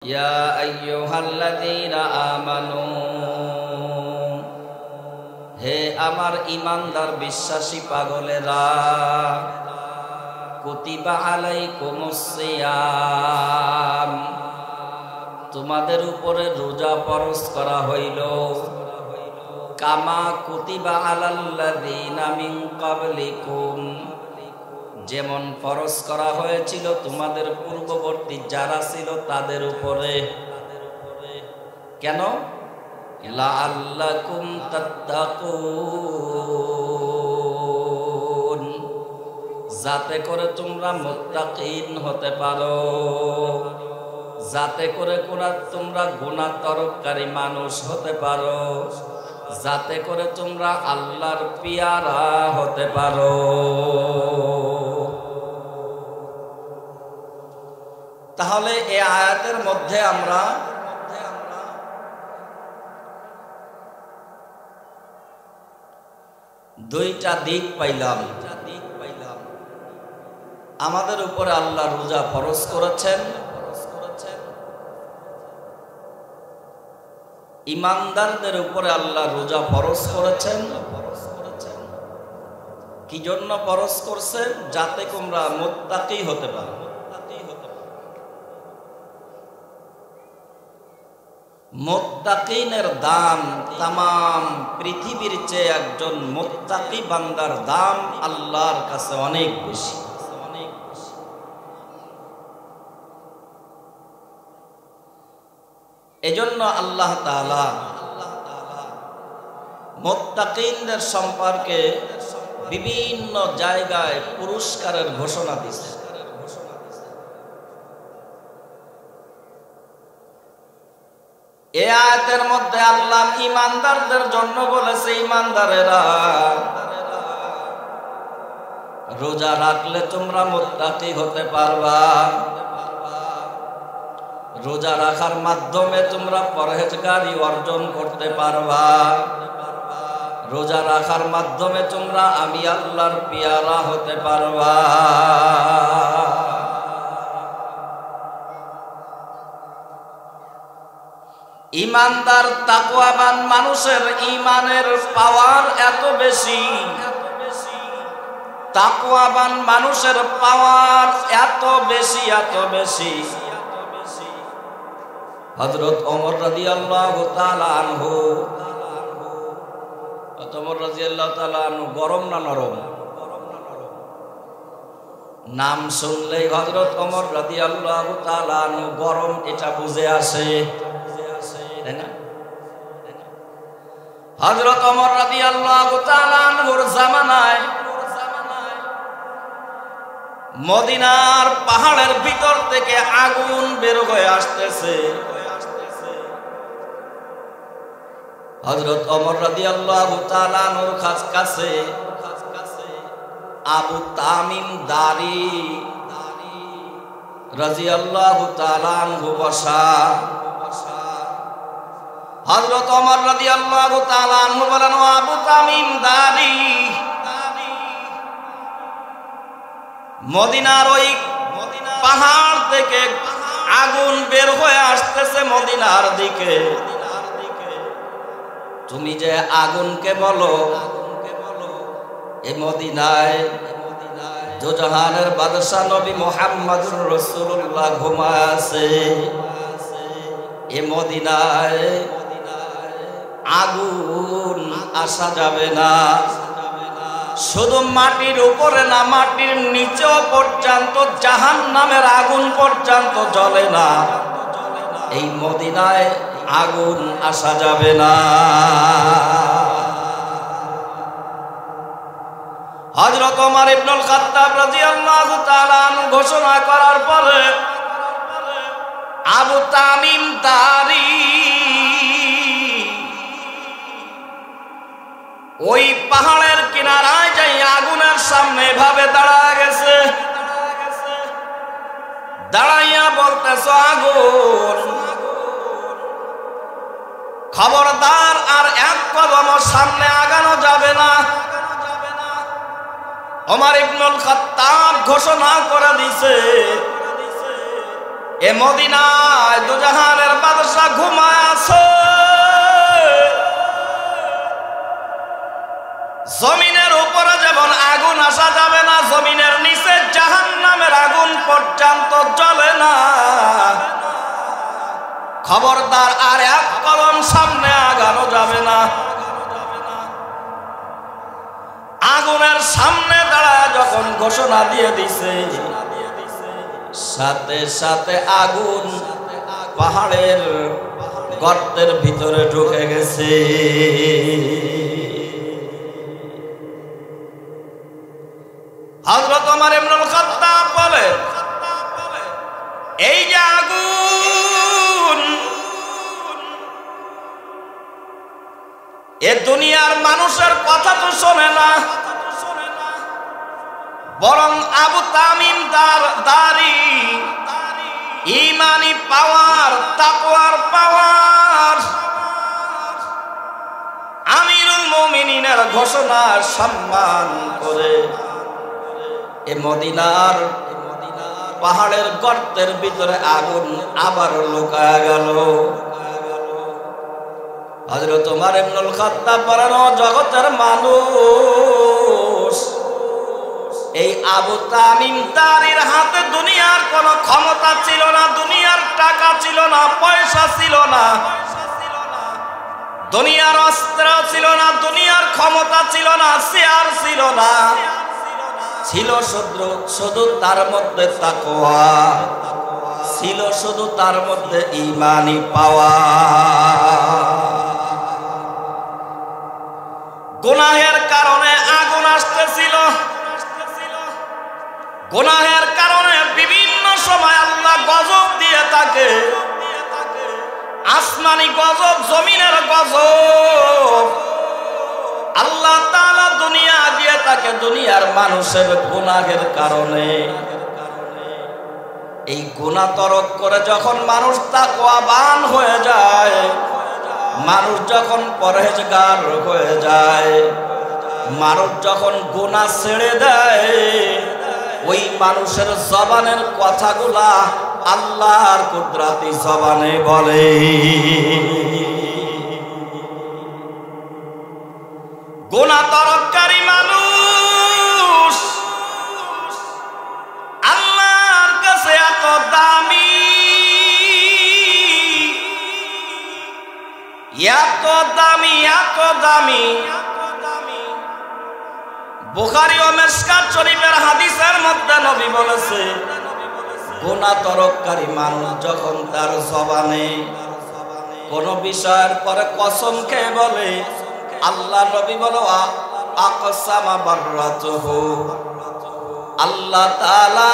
يا أيها الذين آمنوا হে আমার ঈমানদার বিশ্বাসী পাগলেরা কুতিবা আলাইকুমুস সিয়াম তোমাদের উপরে রোজা ফরজ করা হইল কামা কুতিবা আলাল্লাযীনা মিন ক্বাবলিকুম যেমন ফরজ করা হয়েছিল তোমাদের পূর্ববর্তী যারা ছিল তাদের উপরে। কেন? লাআল্লাকুম তাত্তাকুন, যাতে করে তোমরা মুত্তাকিন হতে পারো, যাতে করে তোমরা গুনাহ তরককারী মানুষ হতে পারো, যাতে করে তোমরা আল্লাহর পিয়ারা হতে পারো। তাহলে এই আয়াতের মধ্যে আমরা দুইটা দিক পাইলাম। আমাদের উপরে আল্লাহ রোজা ফরজ করেছেন, ঈমানদারদের উপরে আল্লাহ রোজা ফরজ করেছেন। কি জন্য ফরজ করছেন? যাতে তোমরা মুত্তাকি হতে পারো। মুত্তাকিনের দাম তামাম পৃথিবীর চেয়ে একজন মুত্তাকি বান্দার দাম আল্লাহর কাছে অনেক বেশি। এজন্য আল্লাহ তাআলা মুত্তাকিনদের সম্পর্কে বিভিন্ন জায়গায় পুরস্কারের ঘোষণা দিয়েছেন। এই আয়াতের মধ্যে আল্লাহ ঈমানদারদের জন্য বলেছে, ঈমানদারেরা রোজা রাখলে তোমরা মুত্তাকি হতে পারবা। রোজা রাখার মাধ্যমে তোমরা পরহেজগারি অর্জন করতে পারবা। রোজা রাখার মাধ্যমে তোমরা আমি আল্লাহর পিয়ারা হতে পারবা। ঈমানদার তাকওয়াবান মানুষের ঈমানের পাওয়ার এত বেশি, তাকওয়াবান মানুষের পাওয়ার এত বেশি, এত বেশি। হযরত ওমর রাদিয়াল্লাহু তাআলা আনহু, ওমর রাদিয়াল্লাহু তাআলা আনহু গরম না নরম? নাম শুনলেই হযরত ওমর রাদিয়াল্লাহু তাআলা আনহু গরম এটা বুঝে আসে, তাই না? হযরত ওমর রাদিয়াল্লাহু তাআলা আনহুর জামানায় মদিনার পাহাড়ের ভিতর থেকে আগুন বের হয়ে আসতেছে। হযরত ওমর রাদিয়াল্লাহু তাআলা আনহুর কাছে আবু তামিম দারি রাদিয়াল্লাহু তাআলা আনহু বসা। হযরত ওমর রাদিয়াল্লাহু তাআলা আনহু বলেন, ও আবু তামিম দারি, মদিনার ওই পাহাড় থেকে আগুন বের হয়ে আসতেছে মদিনার দিকে। তুমি যে আগুনকে বলো, এই মদিনায় দোজাহানের বাদশা নবী মুহাম্মদুর রাসূলুল্লাহ ঘুমায় আছে। এই মদিনায় আগুন আসা যাবে না। শুধু মাটির উপরে না, মাটির নিচেও পর্যন্ত জাহান্নামের আগুন পর্যন্ত জ্বলে না। এই মদিনায় আগুন আসা যাবে না। হযরত ওমর ইবনুল খাত্তাব রাদিয়াল্লাহু তাআলা আনহু ঘোষণা করার পরে আবু তামিম দারি ওই পাহাড়ের কিনারায় যাই আগুনের সামনে ভাবে দাঁড়ায় গেছে। দাঁড়াইয়া বলতেছে, আগুন, খবরদার আর এক কদম সামনে আগানো যাবে না। ওমর ইবনুল খাত্তাব ঘোষণা করে দিছে, এ মদিনায় দুজাহানের বাদশা ঘুমায় আছে। জমিনের উপরে যেমন আগুন আসা যাবে না, জমিনের নিচে জাহান্নামের আগুন পর্যন্ত জ্বলে না। খবরদার আর এক কদম সামনে আগানো যাবে না। আগুনের সামনে দাঁড়ায় যখন ঘোষণা দিয়ে দিছে, সাথে সাথে আগুন পাহাড়ের গর্তের ভিতরে ঢুকে গেছে। হযরত ওমর ইবনুল খাত্তাব বলে, এই যে আগুন, এ দুনিয়ার মানুষের কথা তো শোনে না, বরং আবু তামিম দারি ইমানি পাওয়ার, তাকওয়ার পাওয়ার, আমিরুল মুমিনিনের ঘোষণা সম্মান করে এ মদিনার পাহাড়ের গর্তের ভিতরে আগুন আবার লুকায় গেল। হযরত ওমর ইবনুল খাত্তাব বলেন, জগতের মানুষ, এই আবু তামিম দারির হাতে দুনিয়ার কোনো ক্ষমতা ছিল না, দুনিয়ার টাকা ছিল না, পয়সা ছিল না, দুনিয়ার অস্ত্র ছিল না, দুনিয়ার ক্ষমতা ছিল না, চেয়ার ছিল না, ছিল শুধু তার মধ্যে তাকওয়া, ছিল শুধু তার মধ্যে ঈমানি পাওয়া। গুনাহের কারণে আগুন আসতেছিল, গুনাহের কারণে বিভিন্ন সময় আল্লাহ গজব দিয়ে থাকে, আসমানি গজব, জমিনের গজব আল্লাহ তাআলা দুনিয়া দিয়ে থাকে দুনিয়ার মানুষের গুনাহের কারণে। এই গুনাহ তরক করে যখন মানুষ তাকওয়াবান হয়ে যায়, মানুষ যখন পরহেজগার হয়ে যায়, মানুষ যখন গুনাহ ছেড়ে দেয়, ওই মানুষের জবানের কথাগুলা আল্লাহর কুদরতি জবানে বলে। গুনাহ তরককারী মানুষ আল্লাহর কাছে এত দামি, এত দামি, এত দামি। বুখারী ও মিশকাত শরীফের হাদিসের মধ্যে নবী বলেছে, গুনাহ তরককারী মানুষ যখন তার জবানে কোন বিষয়ের পরে কসম খেয়ে বলে, আল্লাহ নবী বলো আকসামা বাররাতুহু, আল্লাহ তাআলা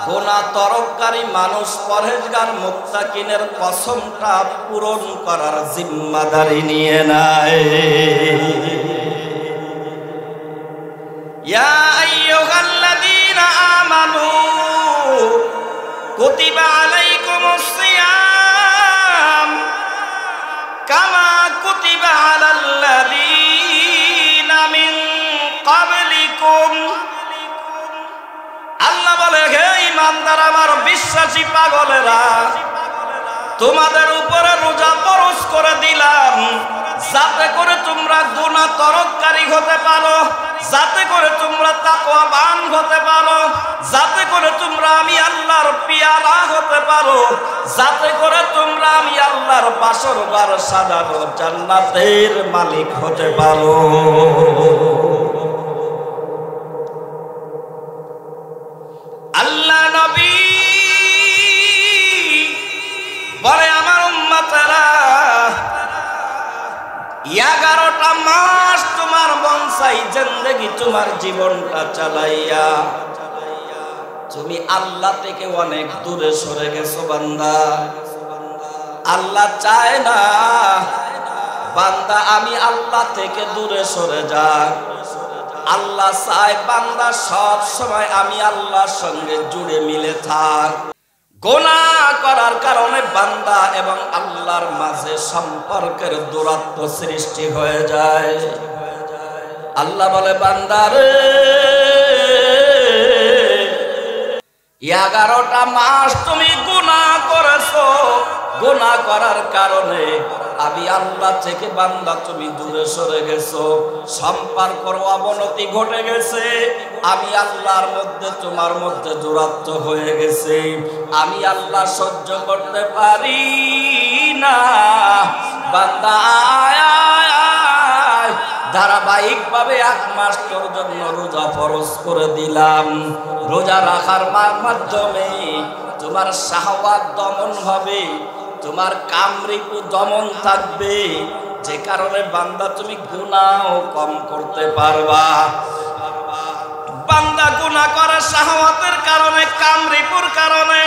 গুনাহ তরককারী মানুষ, পরহেজগার মুত্তাকিনের কসমটা পূরণ করার জিম্মাদারি নিয়ে নেয়। ইয়া আইয়ুহাল্লাযীনা আমানু কুতিবা আলাইকুমুস সিয়াম কামা কুতিবা আলাল্লাযীনা মিন ক্বাবলিকুম। আল্লাহ বলে, হে ঈমানদার আমার বিশ্বাসী পাগলেরা, তোমাদের উপরে রোজা ফরজ করে দিলাম, যাতে করে তোমরা গুনাহ তরককারী হতে পারো, যাতে করে তোমরা তাকওয়াবান হতে পারো, যাতে করে তোমরা আমি আল্লাহর পিয়ারা হতে পারো, যাতে করে তোমরা আমি আল্লাহর বাসরঘর সাজানো জান্নাতের মালিক হতে পারো। আল্লাহ নবী বলে, আমার উম্মতেরা, 11টা মাস তোমার বংশাই জিন্দেগি, তোমার জীবনটা চালাইয়া তুমি আল্লাহ থেকে অনেক দূরে সরে গেছো বান্দা। আল্লাহ চায় না বান্দা আমি আল্লাহ থেকে দূরে সরে যাক, আল্লাহ চায় বান্দা সব সময় আমি আল্লাহর সঙ্গে জুড়ে মিলে থাক। গুনাহ করার কারণে বান্দা এবং আল্লাহর মাঝে সম্পর্কের দূরত্ব সৃষ্টি হয়ে যায়। আল্লাহ বলে, বান্দারে 11টা মাস তুমি গুনাহ করেছো, গুনাহ করার কারণে আমি আল্লাহ থেকে বান্দা তুমি দূরে সরে গেছো, সম্পর্কের অবনতি ঘটে গেছে, আমি আল্লাহর মধ্যে তোমার মধ্যে দূরত্ব হয়ে গেছে, আমি আল্লাহ সহ্য করতে পারি না। বান্দা ধারাবাহিকভাবে 1 মাস তোর জন্য রোজা ফরজ করে দিলাম। রোজা রাখার মাধ্যমে তোমার শাহওয়াত দমন হবে, তোমার কামরিপু দমন থাকবে, যে কারণে বান্দা তুমি গুনাহ কম করতে পারবা। বান্দা গুনাহ করে শাহওয়াতের কারণে, কামরিপুর কারণে,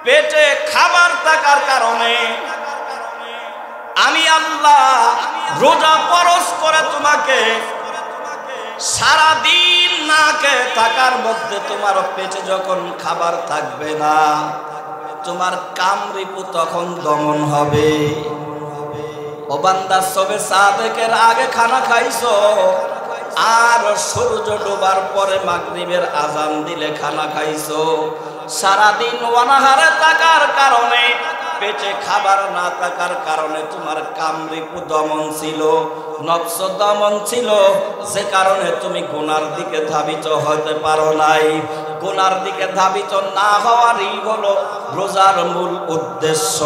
পেটে খাবার থাকার কারণে। আমি আল্লাহ রোজা ফরজ করে তোমাকে সারা দিন না খেয়ে থাকার মধ্যে তোমার পেটে যখন খাবার থাকবে না, তোমার কামরিপু তখন দমন হবে। ও বান্দা, সবে সাদেকের আগে খানা খাইছো, আর সূর্য ডোবার পরে মাগরিবের আজান দিলে খানা খাইছো। সারাদিন অনাহারে থাকার কারণে, পেটে খাবার না থাকার কারণে তোমার কামরিপু দমন ছিল, নফস দমন ছিল, যে কারণে তুমি গুনার দিকে ধাবিত হতে পারো নাই। গুনার দিকে ধাবিত না হওয়ারই হলো রোজার মূল উদ্দেশ্য।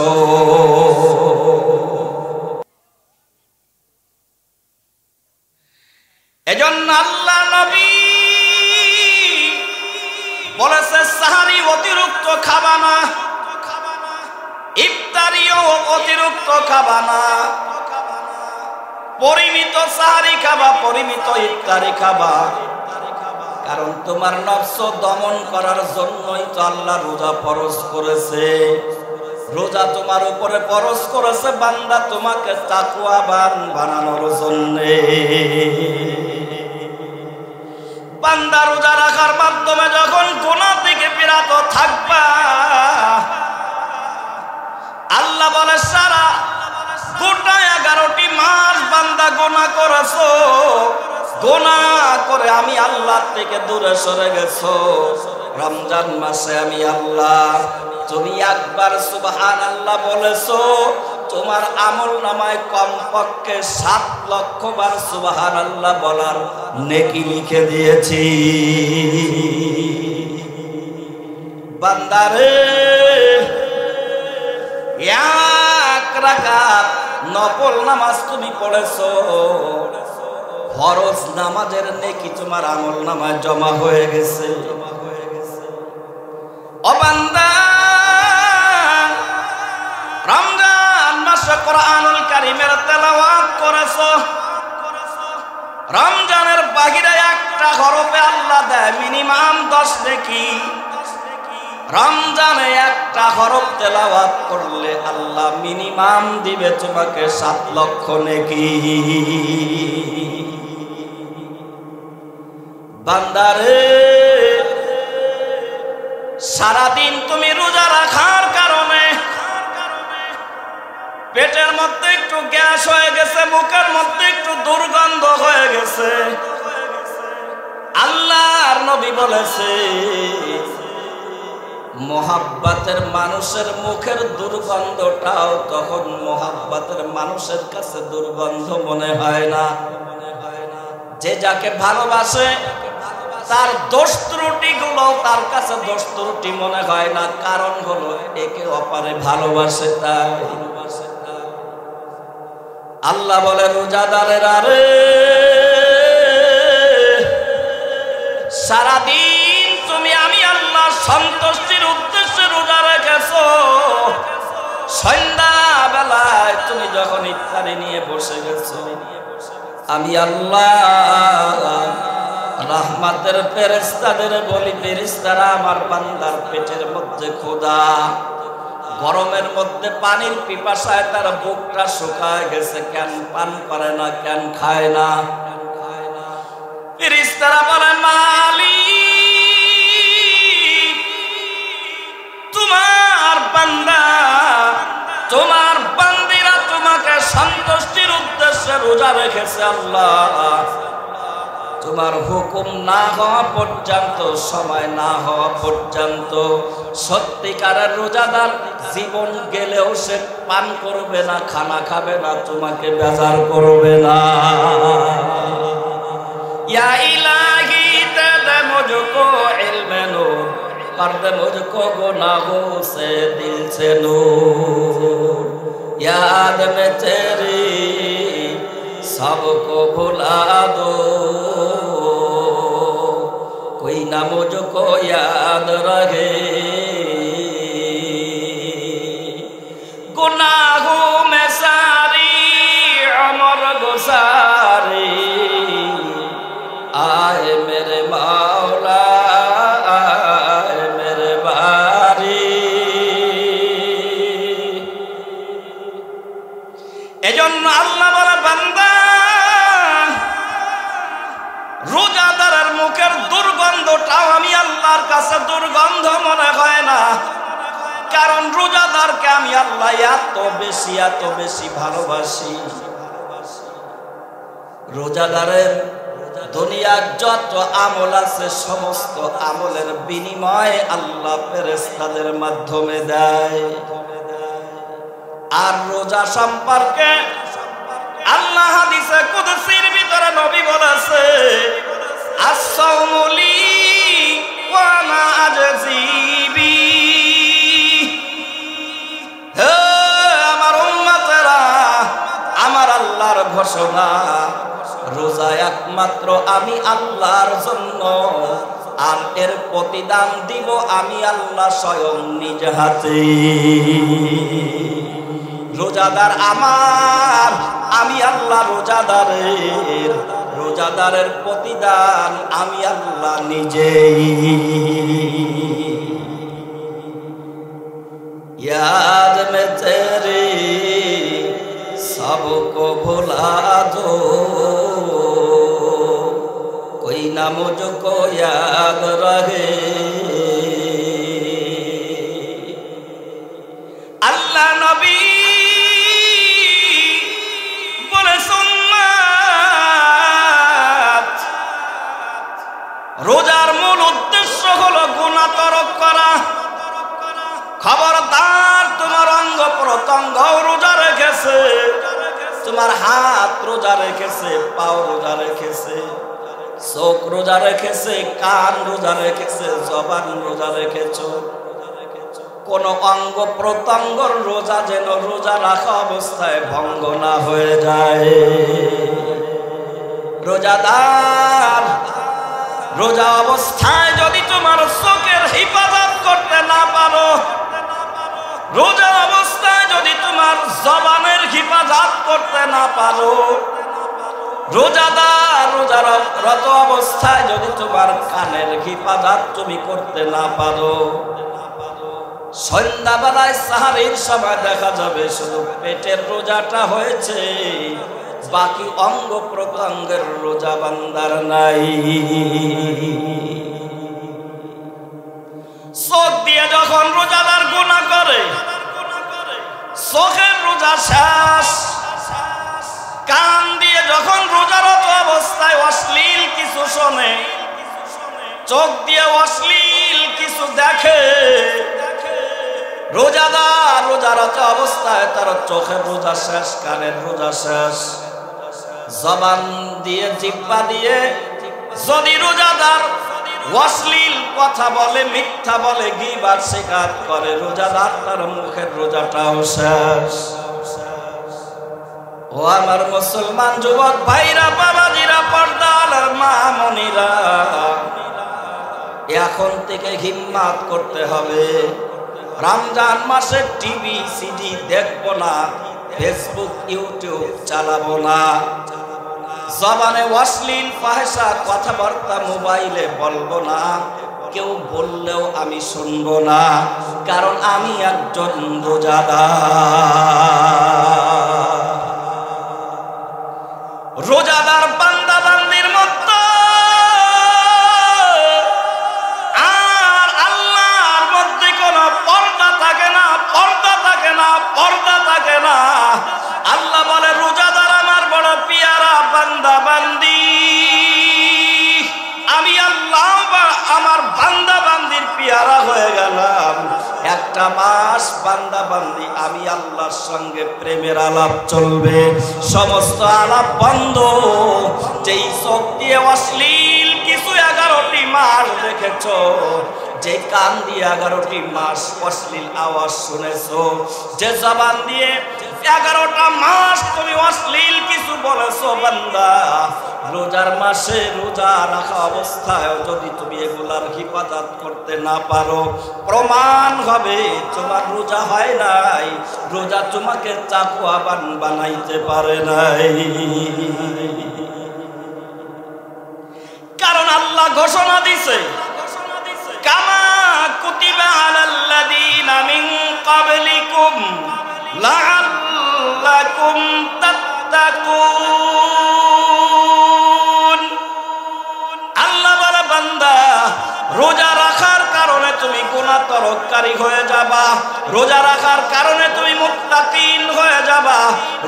এজন্য আল্লাহ নবী বলেছে, সাহারি অতিরিক্ত খাবা না, ইফতারিও অতিরিক্ত খাবা না, পরিমিত সাহারি খাবা, পরিমিত ইফতারি খাবা। কারণ তোমার নফস দমন করার জন্যই তো আল্লাহ রোজা ফরজ করেছে। রোজা তোমার উপরে ফরজ করেছে বান্দা তোমাকে তাকওয়াবান বানানোর জন্য। বান্দা রোজা রাখার মাধ্যমে যখন গুনাহ থেকে বিরত থাকবা, আল্লাহ বলে সারা গোটা 11টি মাস বান্দা গুনাহ করেছো, গুনাহ করে আমি আল্লাহ থেকে দূরে সরে গেছো। রমজান মাসে আমি আল্লাহ, তুমি একবার সুবহানাল্লাহ বলেছো, তোমার আমল নামায় কমপক্ষে 7 লক্ষ বার সুবহানাল্লাহ বলার নেকি লিখে দিয়েছি। বান্দারে, 1 রাকাত নফল নামাজ তুমি পড়েছো, ফরজ নামাজের নেকি তোমার আমল নামায় জমা হয়ে গেছে। ও বান্দা, রমজান মাসে কোরআনুল কারীমের তেলাওয়াত করেছো, রমজানের বাহিরে একটা হরফে আল্লাহ দেয় মিনিমাম 10 নেকি। রমজানে একটা হরফ তেলাওয়াত করলে আল্লাহ মিনিমাম দিবে তোমাকে 7 লক্ষ নেকি। বান্দারে, সারাদিন তুমি রোজা রাখার কারণে পেটের মধ্যে একটু গ্যাস হয়ে গেছে, মুখের মধ্যে একটু দুর্গন্ধ হয়ে গেছে। আল্লাহর নবী বলেছে, মোহাব্বতের মানুষের মুখের দুর্গন্ধটাও তখন মোহাব্বতের মানুষের কাছে দুর্গন্ধ মনে হয় না। যে যাকে ভালোবাসে তার দোষ ত্রুটি গুলো তার কাছে দোষ ত্রুটি মনে হয় না, কারণ হলো একে অপরে ভালোবাসে তাই। আল্লাহ বলে, রোজাদারেরা রে, সারাদিন তুমি আমি আল্লাহ সন্তুষ্টির উদ্দেশ্যে রোজা রেখেছো, সন্ধ্যা বেলায় তুমি যখন ইফতারি নিয়ে বসে গেছো, আমি আল্লাহ রহমতের ফেরেশতাদের বলি, ফেরেশতারা আমার বান্দার পেটের মধ্যে ক্ষুধা, গরমের মধ্যে পানির পিপাসায় তার বুকটা শুকায় গেছে, কেন পান করে না, কেন খায় না? ফেরেশতারা বলে, মালিক, তোমার বান্দা, তোমার বান্দিরা তোমাকে সন্তুষ্টির উদ্দেশ্যে রোজা রেখেছে। আল্লাহ, তোমার হুকুম না হওয়া পর্যন্ত, সময় না হওয়া পর্যন্ত সত্যিকারের রোজাদার জীবন গেলেও সে পান করবে না, খানা খাবে না, তোমাকে বেজার করবে না। ইয়া ইলাহি দে দে মুঝকো ইলমে নূর, कर दे मुझको गुनाहों से दिल से नूर, याद में तेरी सबको भुला दो, कोई ना मुझको याद रहे। गुनाहों में सारी उम्र गुजारी, आए मेरे मौला এজন্য আল্লাহ বলে বান্দা রোজাদারের মুখের দুর্গন্ধটাও আমি আল্লাহর কাছে দুর্গন্ধ মনে হয় না, কারণ রোজাদারকে আমি আল্লাহ এত বেশি ভালোবাসি। রোজাদারের দুনিয়ার যত আমল আছে সমস্ত আমলের বিনিময় আল্লাহ ফেরেশতাদের মাধ্যমে দেয়। আর রোজা সম্পর্কে আল্লাহ হাদিসে কুদসির ভিতরে নবী বলেছে, as-সাওমু লি ওয়া আনা আজজি বি। হে আমার উম্মতেরা, আমার আল্লাহর ঘোষণা, রোজা একমাত্র আমি আল্লাহর জন্য, আর এর প্রতিদান দিব আমি আল্লাহ স্বয়ং নিজ হাতে। রোজাদার আমার, আমি আল্লাহ রোজাদারের, রোজাদারের প্রতিদান আমি আল্লাহ নিজেই। याद में तेरे सबको भुला दो, कोई ना मुझको याद रहे। अल्लाह नबी बोले सुन्नात, রোজার মূল উদ্দেশ্য হলো গুনাহ তরক করা। খবরদার, তোমার অঙ্গ প্রত্যঙ্গ রোজা রেখেছে, তোমার হাত রোজা রেখেছে, পাও রোজা রেখেছে, চোখ রোজা রেখেছে, কান রোজা রেখেছে, জবান রোজা রেখেছ, কোন অঙ্গ প্রত্যঙ্গর রোজা যেন রোজা রাখা অবস্থায় ভঙ্গ না হয়ে যায়। রোজাদার, রোজা অবস্থায় যদি তোমার চোখের হিফাজত করতে না পারো, রোজা অবস্থায় যদি তোমার জবানের হিফাজত করতে না পারো, রোজাদার রোজারত অবস্থায় যদি তোমার কানের হিফাজত তুমি করতে না পারো, সন্ধ্যাবেলায় সাহারির সময় দেখা যাবে শুধু পেটের রোজাটা হয়েছে, বাকি অঙ্গ প্রত্যঙ্গের রোজা বান্দার নাই। চোখ দিয়ে যখন রোজাদার গুনাহ করে, চোখের রোজা শেষ। কান দিয়ে যখন রোজারত অবস্থায় অশ্লীল কিছু শোনে, চোখ দিয়ে অশ্লীল কিছু দেখে, রোজাদার রোজারত অবস্থায় তার চোখের রোজা শেষ, কানের রোজা শেষ। জবান দিয়ে, জিহ্বা দিয়ে যদি রোজাদার অশ্লীল কথা বলে, মিথ্যা বলে, গীবত শিকার করে, রোজাদার তার মুখের রোজাটাও শেষ। ও আমার মুসলমান যুবক ভাইরা, বাবাজিরা, পর্দার মা মনিরা, এখন থেকে হিম্মত করতে হবে। রমজান মাসে টিভি সিডি দেখবো না, ফেসবুক ইউটিউব চালাবো না, জবানে অশ্লীল ফাহিশা কথাবার্তা মোবাইলে বলবো না, কেউ বললেও আমি শুনবো না, কারণ আমি একজন রোজাদার। রোজাদার বান্দা বান্দির মতো আর আল্লাহর মধ্যে কোনো পর্দা থাকে না, পর্দা থাকে না, পর্দা থাকে না। আল্লাহ বলে রোজাদার আমার বড় পিয়ারা বান্দা বান্দি। বান্দি আমি আল্লাহর সঙ্গে প্রেমের আলাপ চলবে, সমস্ত আলাপ বন্ধ। যেই চোখ দিয়ে অশ্লীল কিছু 11টি মাস দেখেছো, যে কান দিয়ে 11টি মাস অশ্লীল আওয়াজ শুনেছো, যে জবান দিয়ে 11টা মাস তুমি অশ্লীল কিছু বলেছো, বান্দা রোজার মাসে রোজা রাখা অবস্থায় যদি তুমি এগুলার হিফাজত করতে না পারো, প্রমাণ হবে তোমার রোজা হয় নাই, রোজা তোমাকে তাকওয়াবান বানাইতে পারে নাই। কারণ আল্লাহ ঘোষণা দিছে, কামা কুতিবা আলাল্লাযীনা মিন ক্বাবলিকুম লাআল্লাকুম তাত্তাকুন। আল্লাহ বলে বান্দা রোজা রাখার কারণে তুমি গুনাহ তরককারী হয়ে যাবা, রোজা রাখার কারণে তুমি মুত্তাকিন হয়ে যাবা,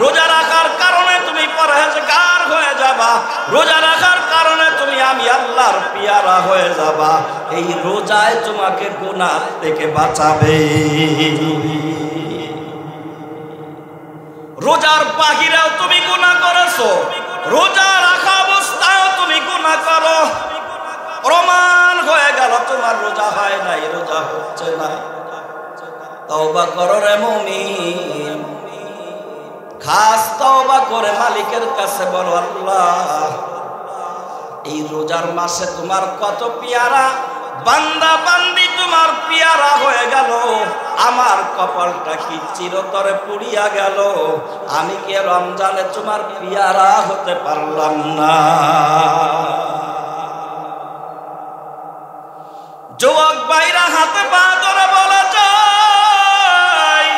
রোজা রাখার কারণে তুমি পরহেজগার হয়ে যাবা, রোজা রাখার কারণে তুমি আমি আল্লাহর পিয়ারা হয়ে যাবা। এই রোজায় তোমাকে গুনাহ থেকে বাঁচাবে। রোজার বাহিরেও তুমি গুনাহ করেছো, রোজা রাখা অবস্থায়ও তুমি গুনাহ করো, প্রমাণ হয়ে গেল তোমার রোজা হয় নাই, রোজা হচ্ছে না। তওবা করো রে মুমিন, খাস তওবা করে মালিকের কাছে বলো, আল্লাহ এই রোজার মাসে তোমার কত পিয়ারা বান্দা বান্দি তোমার পিয়ারা হয়ে গেল, আমার কপালটা কি চিরতরে পুড়িয়া গেল, আমি কি রমজানে তোমার পিয়ারা হতে পারলাম না। যুবক ভাইরা হাতে পা ধরে বলা যায়,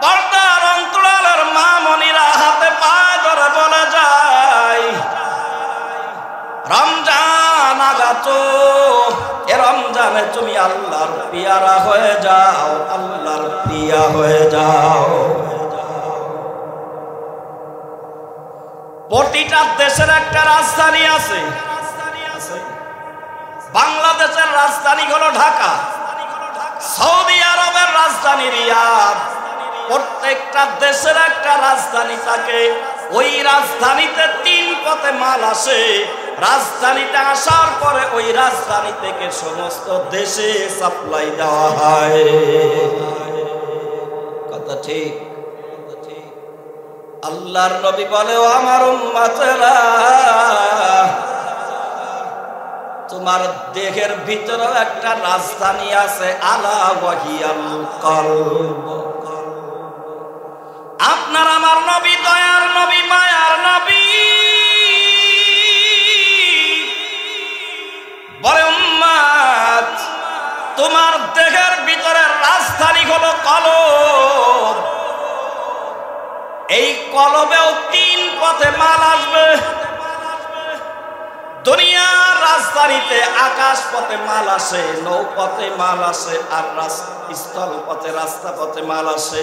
পর্দার অন্তরালের মা মনিরা হাতে পা ধরে বলা যায়, রমজান আগাতো, এ রমজানে তুমি আল্লাহর পিয়ারা হয়ে যাও, আল্লাহর প্রিয়া হয়ে যাও। প্রতিটা দেশের একটা রাজধানী আছে, বাংলাদেশের রাজধানী হলো ঢাকা, সৌদি আরবের রাজধানী রিয়াদ, প্রত্যেকটা দেশের একটা রাজধানী থাকে। ওই রাজধানীতে 3 পথে মাল আসে, রাজধানীতে আসার পরে ওই রাজধানী থেকে সমস্ত দেশে সাপ্লাই দেওয়া হয়। কথা ঠিক? আল্লাহর নবী বলে, ও আমার উম্মতেরা, তোমার দেহের ভিতরে একটা রাজধানী আছে, আলা ওয়াহিয়াল কলব। আপনার আমার নবী দয়ার নবী, মায়ার নবী বলে, উম্মত তোমার দেহের ভিতরে রাজধানী হলো কলব। এই কলবেও 3 পথে মাল আসবে। দুনিয়ার রাজধানীতে আকাশ পথে মাল আসে, নৌপথে মাল আসে, আর স্থল পথে রাস্তা পথে মাল আসে।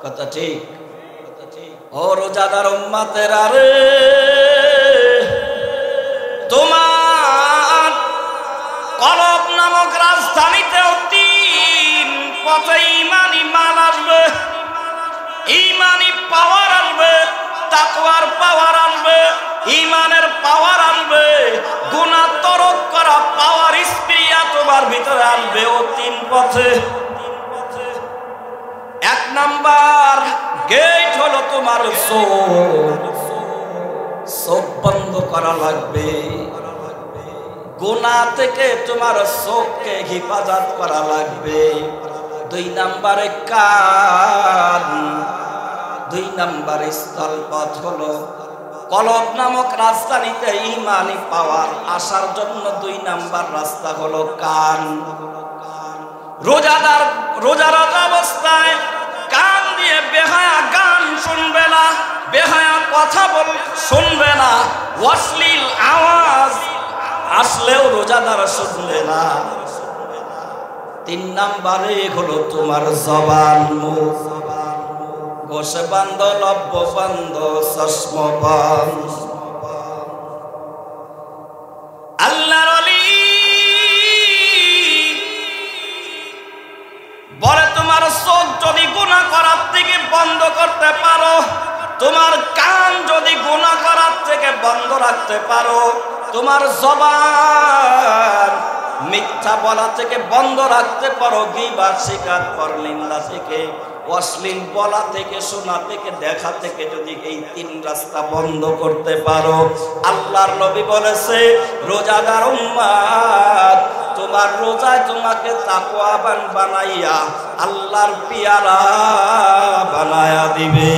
কথা ঠিক? ও রোজাদার উম্মতেরা রে, তোমার কলব নামক রাজধানীতেও 3 পথে ইমানি মাল আসবে, ইমানি পাওয়ার আসবে, তাকওয়ার পাওয়ার আসবে, ইমানের পাওয়ার আসবে, গুনাহ তরক করা পাওয়ার স্পিরিয়া তোমার ভিতরে আসবে। ও 3 পথে। 1 নাম্বার গেট হলো তোমার চোখ বন্ধ করা লাগবে, গুনাহ থেকে তোমার চোখকে হেফাজত করা লাগবে। 2 নাম্বারে কান, 2 নাম্বার স্থলপথ হলো কলব নামক রাজধানীতে ইমানি পাওয়ার আসার জন্য 2 নাম্বার রাস্তা হলো কান। রোজাদার রোজা অবস্থায় কান দিয়ে বেহায়া গান শুনবে না, বেহায়া কথা শুনবে না, অশ্লীল আওয়াজ আসলেও রোজাদার শুনবে না। 3 নাম্বারে হলো তোমার জবান, মুখ। গোসে বান্ধ, লব্য বান্ধ, চশম বান্ধ। আল্লাহর ওলি বলে, চোখ যদি গুনাহ করার থেকে বন্ধ করতে পারো, তোমার কান যদি গুনাহ করার থেকে বন্ধ রাখতে পারো, তোমার জবান মিথ্যা বলা থেকে বন্ধ রাখতে পারো, গীবত শিকার পরনিন্দা থেকে, অশ্লীল বলা থেকে, শোনা থেকে, দেখা থেকে যদি এই তিন রাস্তা বন্ধ করতে পারো, আল্লাহর নবী বলেছে রোজাদার উম্মত তোমার রোজায় তোমাকে তাকওয়াবান বানাইয়া আল্লাহর পিয়ারা বানায়া দিবে।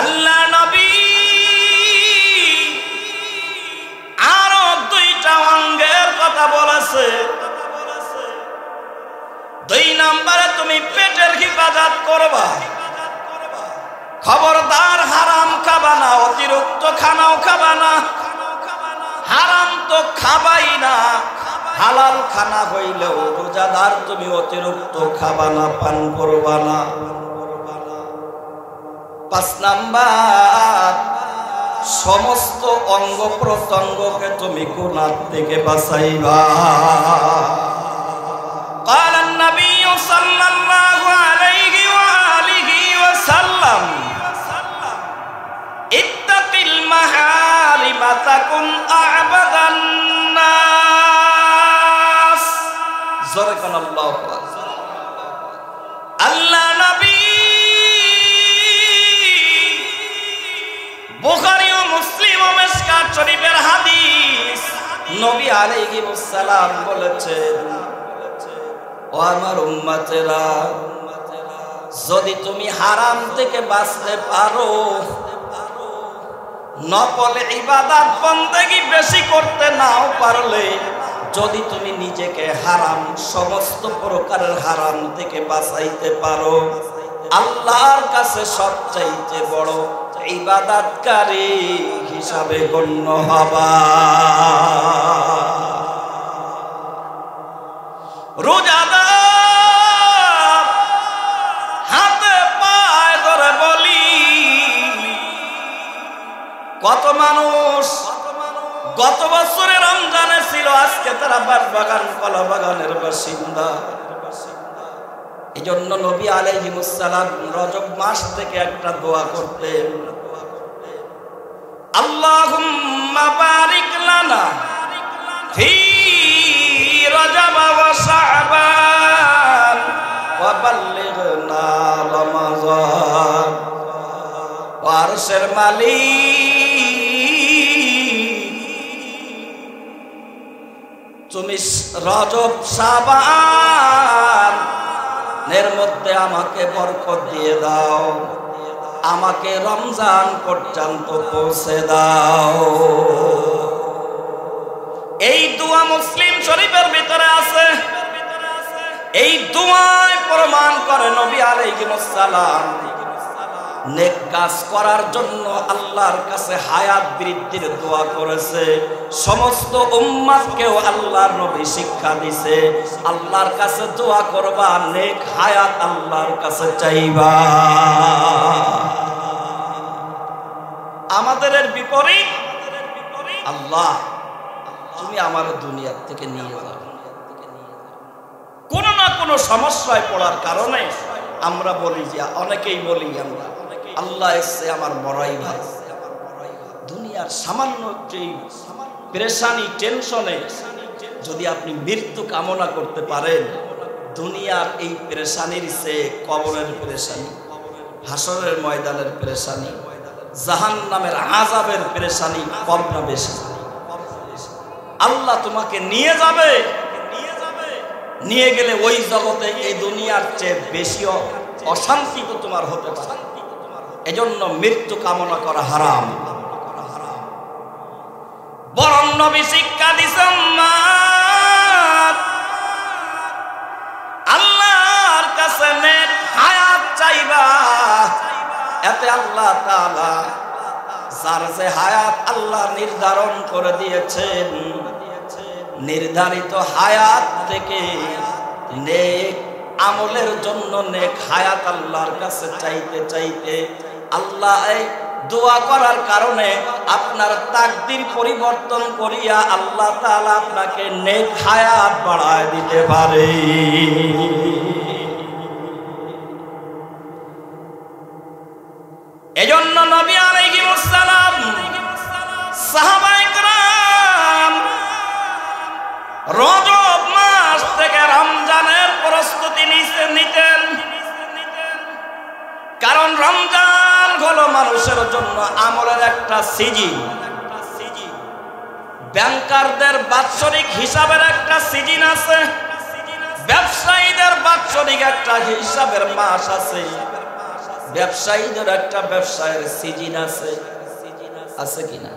আল্লাহ নবী আরো দুইটা অঙ্গের কথা বলেছে। 2 নম্বরে তুমি পেটের হিফাজত করবা, খবরদার হারাম খাবা না, অতিরিক্ত খানাও খাবা না। হারাম তো খাবাই না, হালাল খানা হইলেও রোজাদার তুমি অতিরিক্ত খাবা না, পান করবা না। 5 নাম্বার সমস্ত অঙ্গ প্রত্যঙ্গকে তুমি গুনাহ থেকে বাঁচাইবা। قال النبي صلى الله عليه وآله وسلم اتق المحارم تكن أعبد الناس। زركن الله আল্লাহ নবী বুখারী ও মুসলিম ও মিশকাত শরীফের হাদিস, নবী আলাইহিস সালাম বলেছেন, ও আমার উম্মতেরা, যদি তুমি হারাম থেকে বাঁচতে পারো, নফল ইবাদত বন্দেগী বেশি করতে নাও পারলে, যদি তুমি নিজেকে হারাম সমস্ত প্রকারের হারাম থেকে বাঁচাইতে পারো, আল্লাহর কাছে সবচাইতে বড় ইবাদতকারী হিসাবে গণ্য হবা। রোজাদার হাতে পায়ে ধরে বলি, কত মানুষ গত বছরে রমজানে ছিল, আজকে তারা বাগান কলা বাগানের বাসিন্দা। এই জন্য নবী আলাইহিস সালাম রজব মাস থেকে একটা দোয়া করতেন, আল্লাহুম্মা বারিক লানা ফি রজব ওয়া শাবান ওয়া বাল্লিগনা রমাযান। আরশের মালিক, তুমি রজব শাবান এর মধ্যে আমাকে বরকত দিয়ে দাও, আমাকে রমজান পর্যন্ত পৌঁছে দাও। এই দোয়া মুসলিম শরীফের ভিতরে আছে। এই দোয়ায় প্রমাণ করে নবী আলাইহিস সালাম নেক কাজ করার জন্য আল্লাহর কাছে হায়াত বৃদ্ধির দোয়া করেছে। সমস্ত উম্মতকেও আল্লাহর নবী শিক্ষা দিছে, আল্লাহর কাছে দোয়া করবা, নেক হায়াত আল্লাহর কাছে চাইবা। আমাদের এর বিপরীত, আল্লাহ তুমি আমার দুনিয়া থেকে নিয়ে যাও। কোনো না কোনো সমস্যায় পড়ার কারণে আমরা বলি যে, অনেকেই বলি আমরা, আল্লাহ এসে আমার মরাই ভাই। দুনিয়ার সামান্য পেরেশানি টেনশনে যদি আপনি মৃত্যু কামনা করতে পারেন, দুনিয়ার এই পেরেশানির চেয়ে কবরের পেরেশানি, হাসরের ময়দানের পেরেশানি, জাহান্নামের আযাবের পেরেশানি কম না বেশি? আল্লাহ তোমাকে নিয়ে যাবে, নিয়ে গেলে ওই জগতে এই দুনিয়ার চেয়ে বেশি অশান্তি তো তোমার হতে পারে। এজন্য মৃত্যু কামনা করা হারাম। বরং নবী শিক্ষা দিছেন, আল্লাহর কাছে নেক হায়াত চাইবা। এতে আল্লাহ তাআলা যার যে হায়াত আল্লাহ নির্ধারণ করে দিয়েছেন, নির্ধারিত হায়াত থেকে নেক আমলের জন্য নেক হায়াত আল্লাহর কাছে চাইতে চাইতে, আল্লাহ এই দোয়া করার কারণে আপনার তাকদীর পরিবর্তন করিয়া আল্লাহ তাআলা আপনাকে নেক হায়াত বাড়ায় দিতে পারে। এজন্য নবী আলাইহিস সালাম সাহাবায়ে কেরাম রজব মাস থেকে রমজানের প্রস্তুতি নিতেন, কারণ রমজান হলো মানুষের জন্য আমলের একটা সিজন। ব্যাংকারদের বাৎসরিক হিসাবের একটা সিজন আছে, ব্যবসায়ীদের বাৎসরিক একটা হিসাবের মাস আছে, ব্যবসায়ীদের একটা ব্যবসায়ের সিজন আছে। আছে কিনা?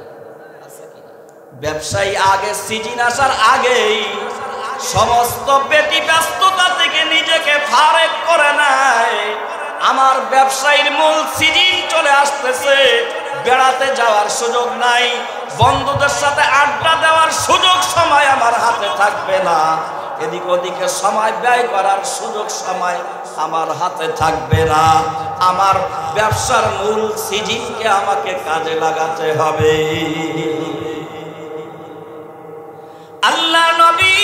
ব্যবসায়ী আগে সিজন আসার আগেই সমস্ত ব্যতি ব্যস্ততা থেকে নিজেকে ফারেক করে নেয়। আমার ব্যবসায়ীর মূল সিজন চলে আসতেছে, বেড়াতে যাওয়ার সুযোগ নাই, বন্ধুদের সাথে আড্ডা দেওয়ার সুযোগ সময় আমার হাতে থাকবে না, এদিক ওদিকে সময় ব্যয় করার সুযোগ সময় আমার হাতে থাকবে না। আমার ব্যবসার মূল সিজনকে আমাকে কাজে লাগাতে হবে। আল্লাহ নবী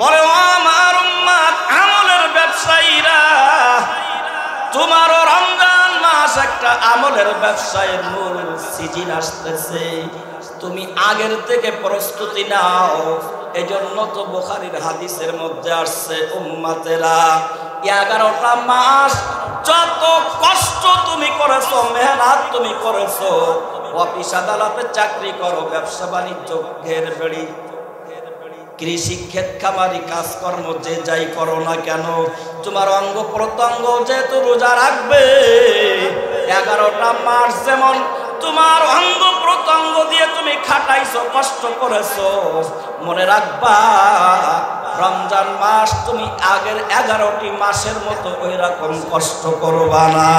বলে, আমার উম্মত আমলের ব্যবসায়ীরা, তোমারও রমজান মাস একটা আমলের ব্যবসায়ের মূল সিজন আসতেছে, তুমি আগের থেকে প্রস্তুতি নাও। এজন্য তো বুখারীর হাদিসের মধ্যে আসছে, উম্মতেরা 11টা মাস যত কষ্ট তুমি করেছো, মেহনত তুমি করেছো, অফিস আদালতে চাকরি করো, ব্যবসা বাণিজ্য, ঘের বেড়ি, কৃষি ক্ষেত খামারি কাজকর্ম যে যাই করো না কেন, তোমার অঙ্গ প্রত্যঙ্গ যেহেতু রোজা রাখবে, 11টা মাস যেমন তোমার অঙ্গ প্রত্যঙ্গ দিয়ে তুমি খাটাইছো, কষ্ট করেছো, মনে রাখবা রমজান মাস তুমি আগের 11টি মাসের মতো ওই রকম কষ্ট করবা না,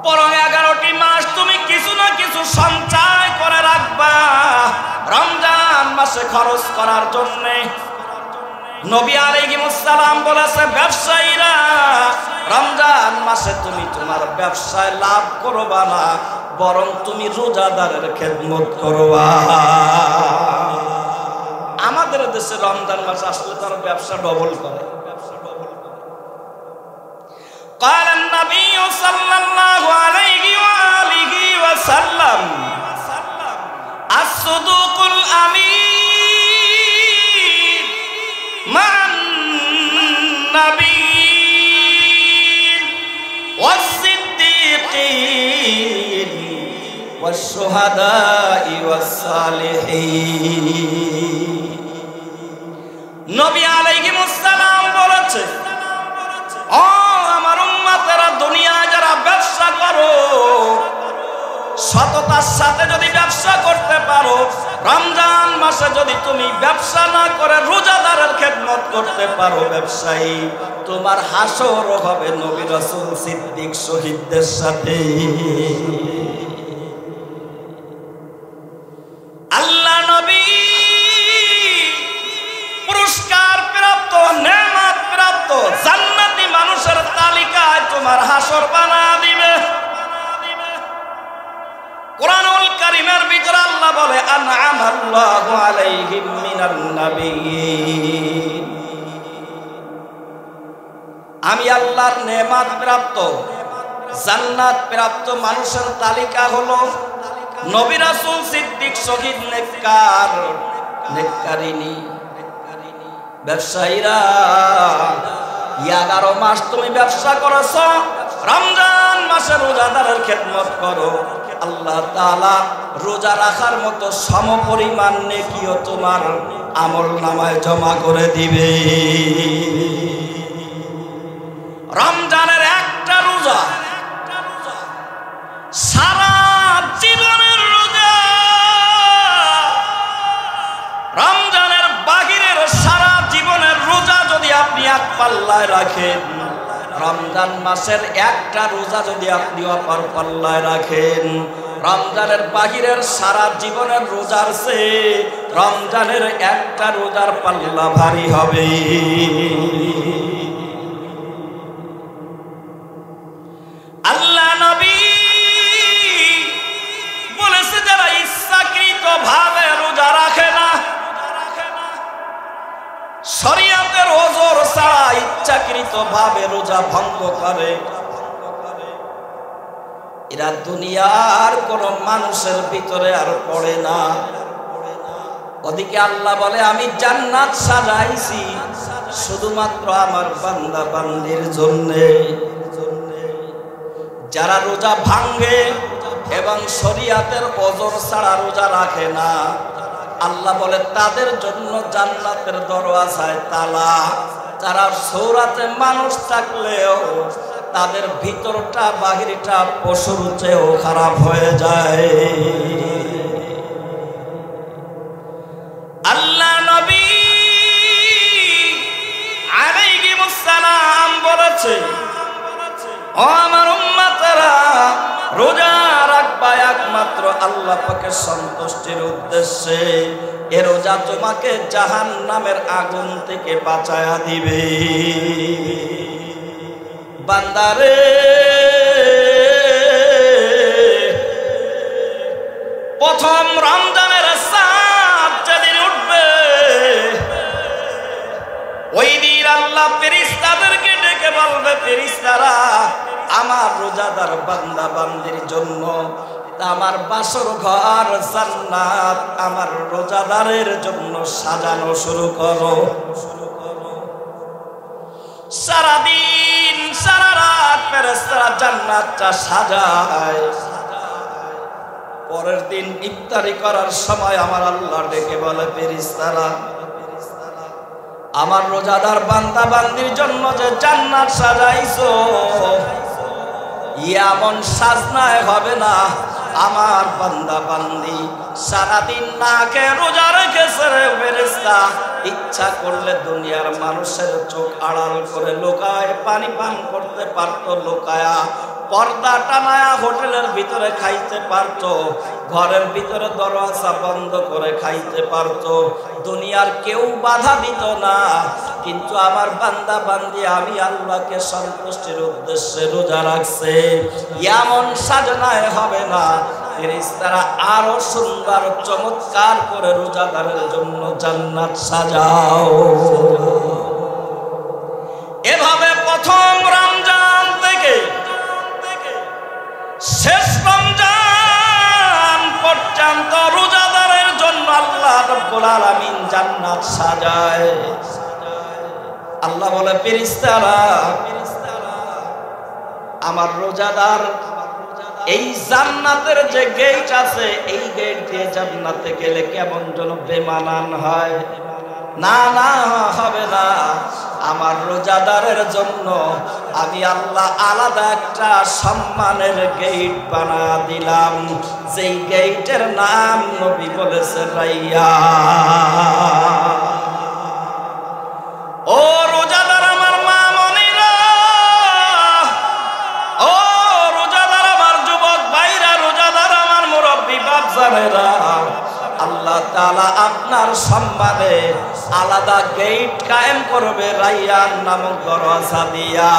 বরং 11টি মাস তুমি কিছু না কিছু সঞ্চয় করে রাখবা রমজান মাসে খরচ করার জন্য। নবী আলাইহিস সালাম বলেছে, ব্যবসায়ীরা রমজান মাসে তুমি তোমার ব্যবসায় লাভ করবা না, বরং তুমি রোজাদারের খেদমত করবা। আমাদের দেশে রমজান মাস আসলে তার ব্যবসা ডবল করে। قال النبي صلى الله عليه وآله وسلم الصدوق الأمين مع النبيين والصديقين والشهداء والصالحين। নবী আলাইহিস সালাম বলেছে, ও আমার উম্মতেরা, দুনিয়ায় যারা ব্যবসা করো, সততার সাথে যদি ব্যবসা করতে পারো, রমজান মাসে যদি তুমি ব্যবসা না করে রোজাদারের খেদমত করতে পারো, ব্যবসায়ী, তোমার হাসরও হবে নবী রাসূল সিদ্দিক শহীদদের সাথে। আল্লাহ নবী পুরস্কার প্রাপ্ত, নেয়ামত প্রাপ্ত জান্নাতি মানুষের তালিকায় তোমার হাসর বানায়া দিবে। কুরআনুল কারীমের ভিতরে আল্লাহ বলে, আনআমাল্লাহু আলাইহিম মিনান নাবিয়্যিন, আমি আল্লাহর নেয়ামত প্রাপ্ত, জান্নাত প্রাপ্ত মানুষের তালিকা হলো নবী রাসূল সিদ্দিক শহীদ নেককার নেককারিনী। ব্যবসায়ীরা 11 মাস তুমি ব্যবসা করেছো, রমজান মাসে রোজাদারের খেদমত করো, আল্লাহ তাআলা রোজা রাখার মতো সমপরিমাণ নেকিও তোমার আমলনামায় জমা করে দিবে। রমজানের একটা রোজা সারা জীবনের রোজা, রমজানের বাহিরের সারা জীবনের রোজা যদি আপনি এক পাল্লায় রাখেন, রমজান মাসের একটা রোজা যদি আপনি অপর পাল্লায় রাখেন, রমজানের বাহিরের সারা জীবনের রোজার চেয়ে রমজানের একটা রোজার পাল্লা ভারী হবে। ভাবে রোজা ভঙ্গ করে, এরা দুনিয়ার কোন মানুষের ভিতরে আর পড়ে না। ওদিকে আল্লাহ বলে আমি জান্নাত সাজাইছি শুধুমাত্র আমার বান্দা বান্দির জন্য। যারা রোজা ভাঙ্গে এবং শরীয়তের ওজর ছাড়া রোজা রাখে না, আল্লাহ বলে তাদের জন্য জান্নাতের দরওয়াজায় তালা। তারা সৌরাতে মানুষ থাকলেও তাদের ভিতরটা বাহিরটা পশুর চেয়েও খারাপ হয়ে যায়। আল্লাহ নবী আলাইহিস সালাম বলেছে, ও আমার উম্মতেরা, রোজা রাখবা একমাত্র আল্লাহ পাকের সন্তুষ্টির উদ্দেশ্যে। এ রোজা তোমাকে জাহান্নামের আগুন থেকে বাঁচায়া দিবে। বান্দারে, প্রথম রমজানের চাঁদ যেদিন উঠবে, ওই দিন আল্লাহ ফেরেশতাদেরকে ডেকে বলবে, ফেরেশতারা আমার রোজাদার বান্দা বান্দির জন্য আমার বাসর ঘর জান্নাত আমার রোজাদারের জন্য সাজানো শুরু করো। সারাদিন সারা রাত ফেরেশতারা জান্নাতটা সাজায়। পরের দিন ইফতারি করার সময় আমার আল্লাহ ডেকে বলে, ফেরেশতারা আমার রোজাদার বান্দা বান্দির জন্য যে জান্নাত সাজাইছো, এমন সাজনায় হবে না। আমার বান্দা বান্দি সারাদিন না খেয়ে রোজা রেখেছে রে ফেরেশতা, ইচ্ছা করলে দুনিয়ার মানুষের চোখ আড়াল করে লোকায় পানি পান করতে পারতো, লোকায়া পর্দা টানায়া হোটেলের ভিতরে খাইতে পারতো, ঘরের ভিতরে দরজা বন্ধ করে খাইতে পারতো, দুনিয়ার কেউ বাধা দিত না। কিন্তু আমার বান্দা বান্দি আমি আল্লাহকে সন্তুষ্টির উদ্দেশ্যে রোজা রাখছে, এমন সাজনায় হবে না। ফেরেশতারা আরো সুন্দর চমৎকার করে রোজাদারের জন্য জান্নাত সাজাও। এভাবে প্রথম রমজান থেকে শেষ রমজান পর্যন্ত রোজাদারের জন্য আল্লাহ রাব্বুল আলামিন জান্নাত সাজায়। আল্লাহ বলে, ফেরেশতারা আমার রোজাদার এই জান্নাতের যে গেট আছে, এই গেট দিয়ে জান্নাতে গেলে কেমন যেন বেমানান হয়। না না, হবে না। আমার রোজাদারের জন্য আমি আল্লাহ আলাদা একটা সম্মানের গেট বানা দিলাম, যেই গেটের নাম নবী বলেছে রাইয়ান। ও রোজাদার আমার মা মনিরা, ও রোজাদার আমার যুবক ভাইরা, রোজাদার আমার মুরব্বী বাপজানেরা, আল্লাহ তাআলা আপনার সম্মানে আলাদা গেট কায়েম করবে রাইয়ান নামক দরওয়াজা দিয়া।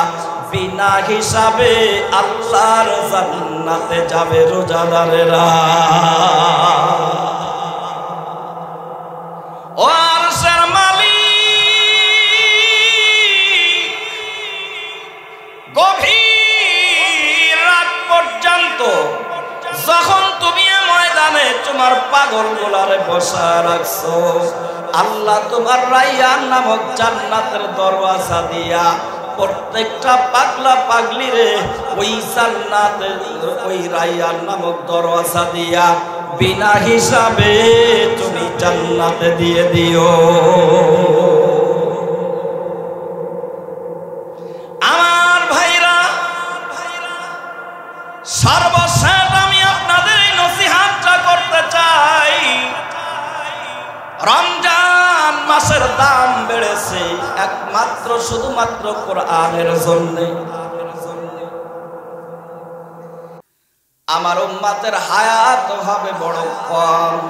বিনা হিসাবে আল্লাহর জান্নাতে যাবে রোজাদারেরা। ও আরশের মালিক গভীর রাত পর্যন্ত যখন তুমি ময়দানে তোমার পাগল গোলারে বসা রাখছো, আল্লাহ তোমার রাইয়ান নামক জান্নাতের দরওয়াজা দিয়া প্রত্যেকটা পাগলা পাগলি রে ওই জান্নাতের ওই রাইয়ান নামক দরওয়াজা দিয়া বিনা হিসাবে তুমি জান্নাতে দিয়ে দিও। আমার ভাইরা, সর্বশেষ আমি আপনাদের এই নসিহতটা করতে চাই। রমজান মাসের দাম বেড়েছে একমাত্র শুধুমাত্র কোরআনের জন্য। আমার উম্মতের হায়াত হবে বড় কম।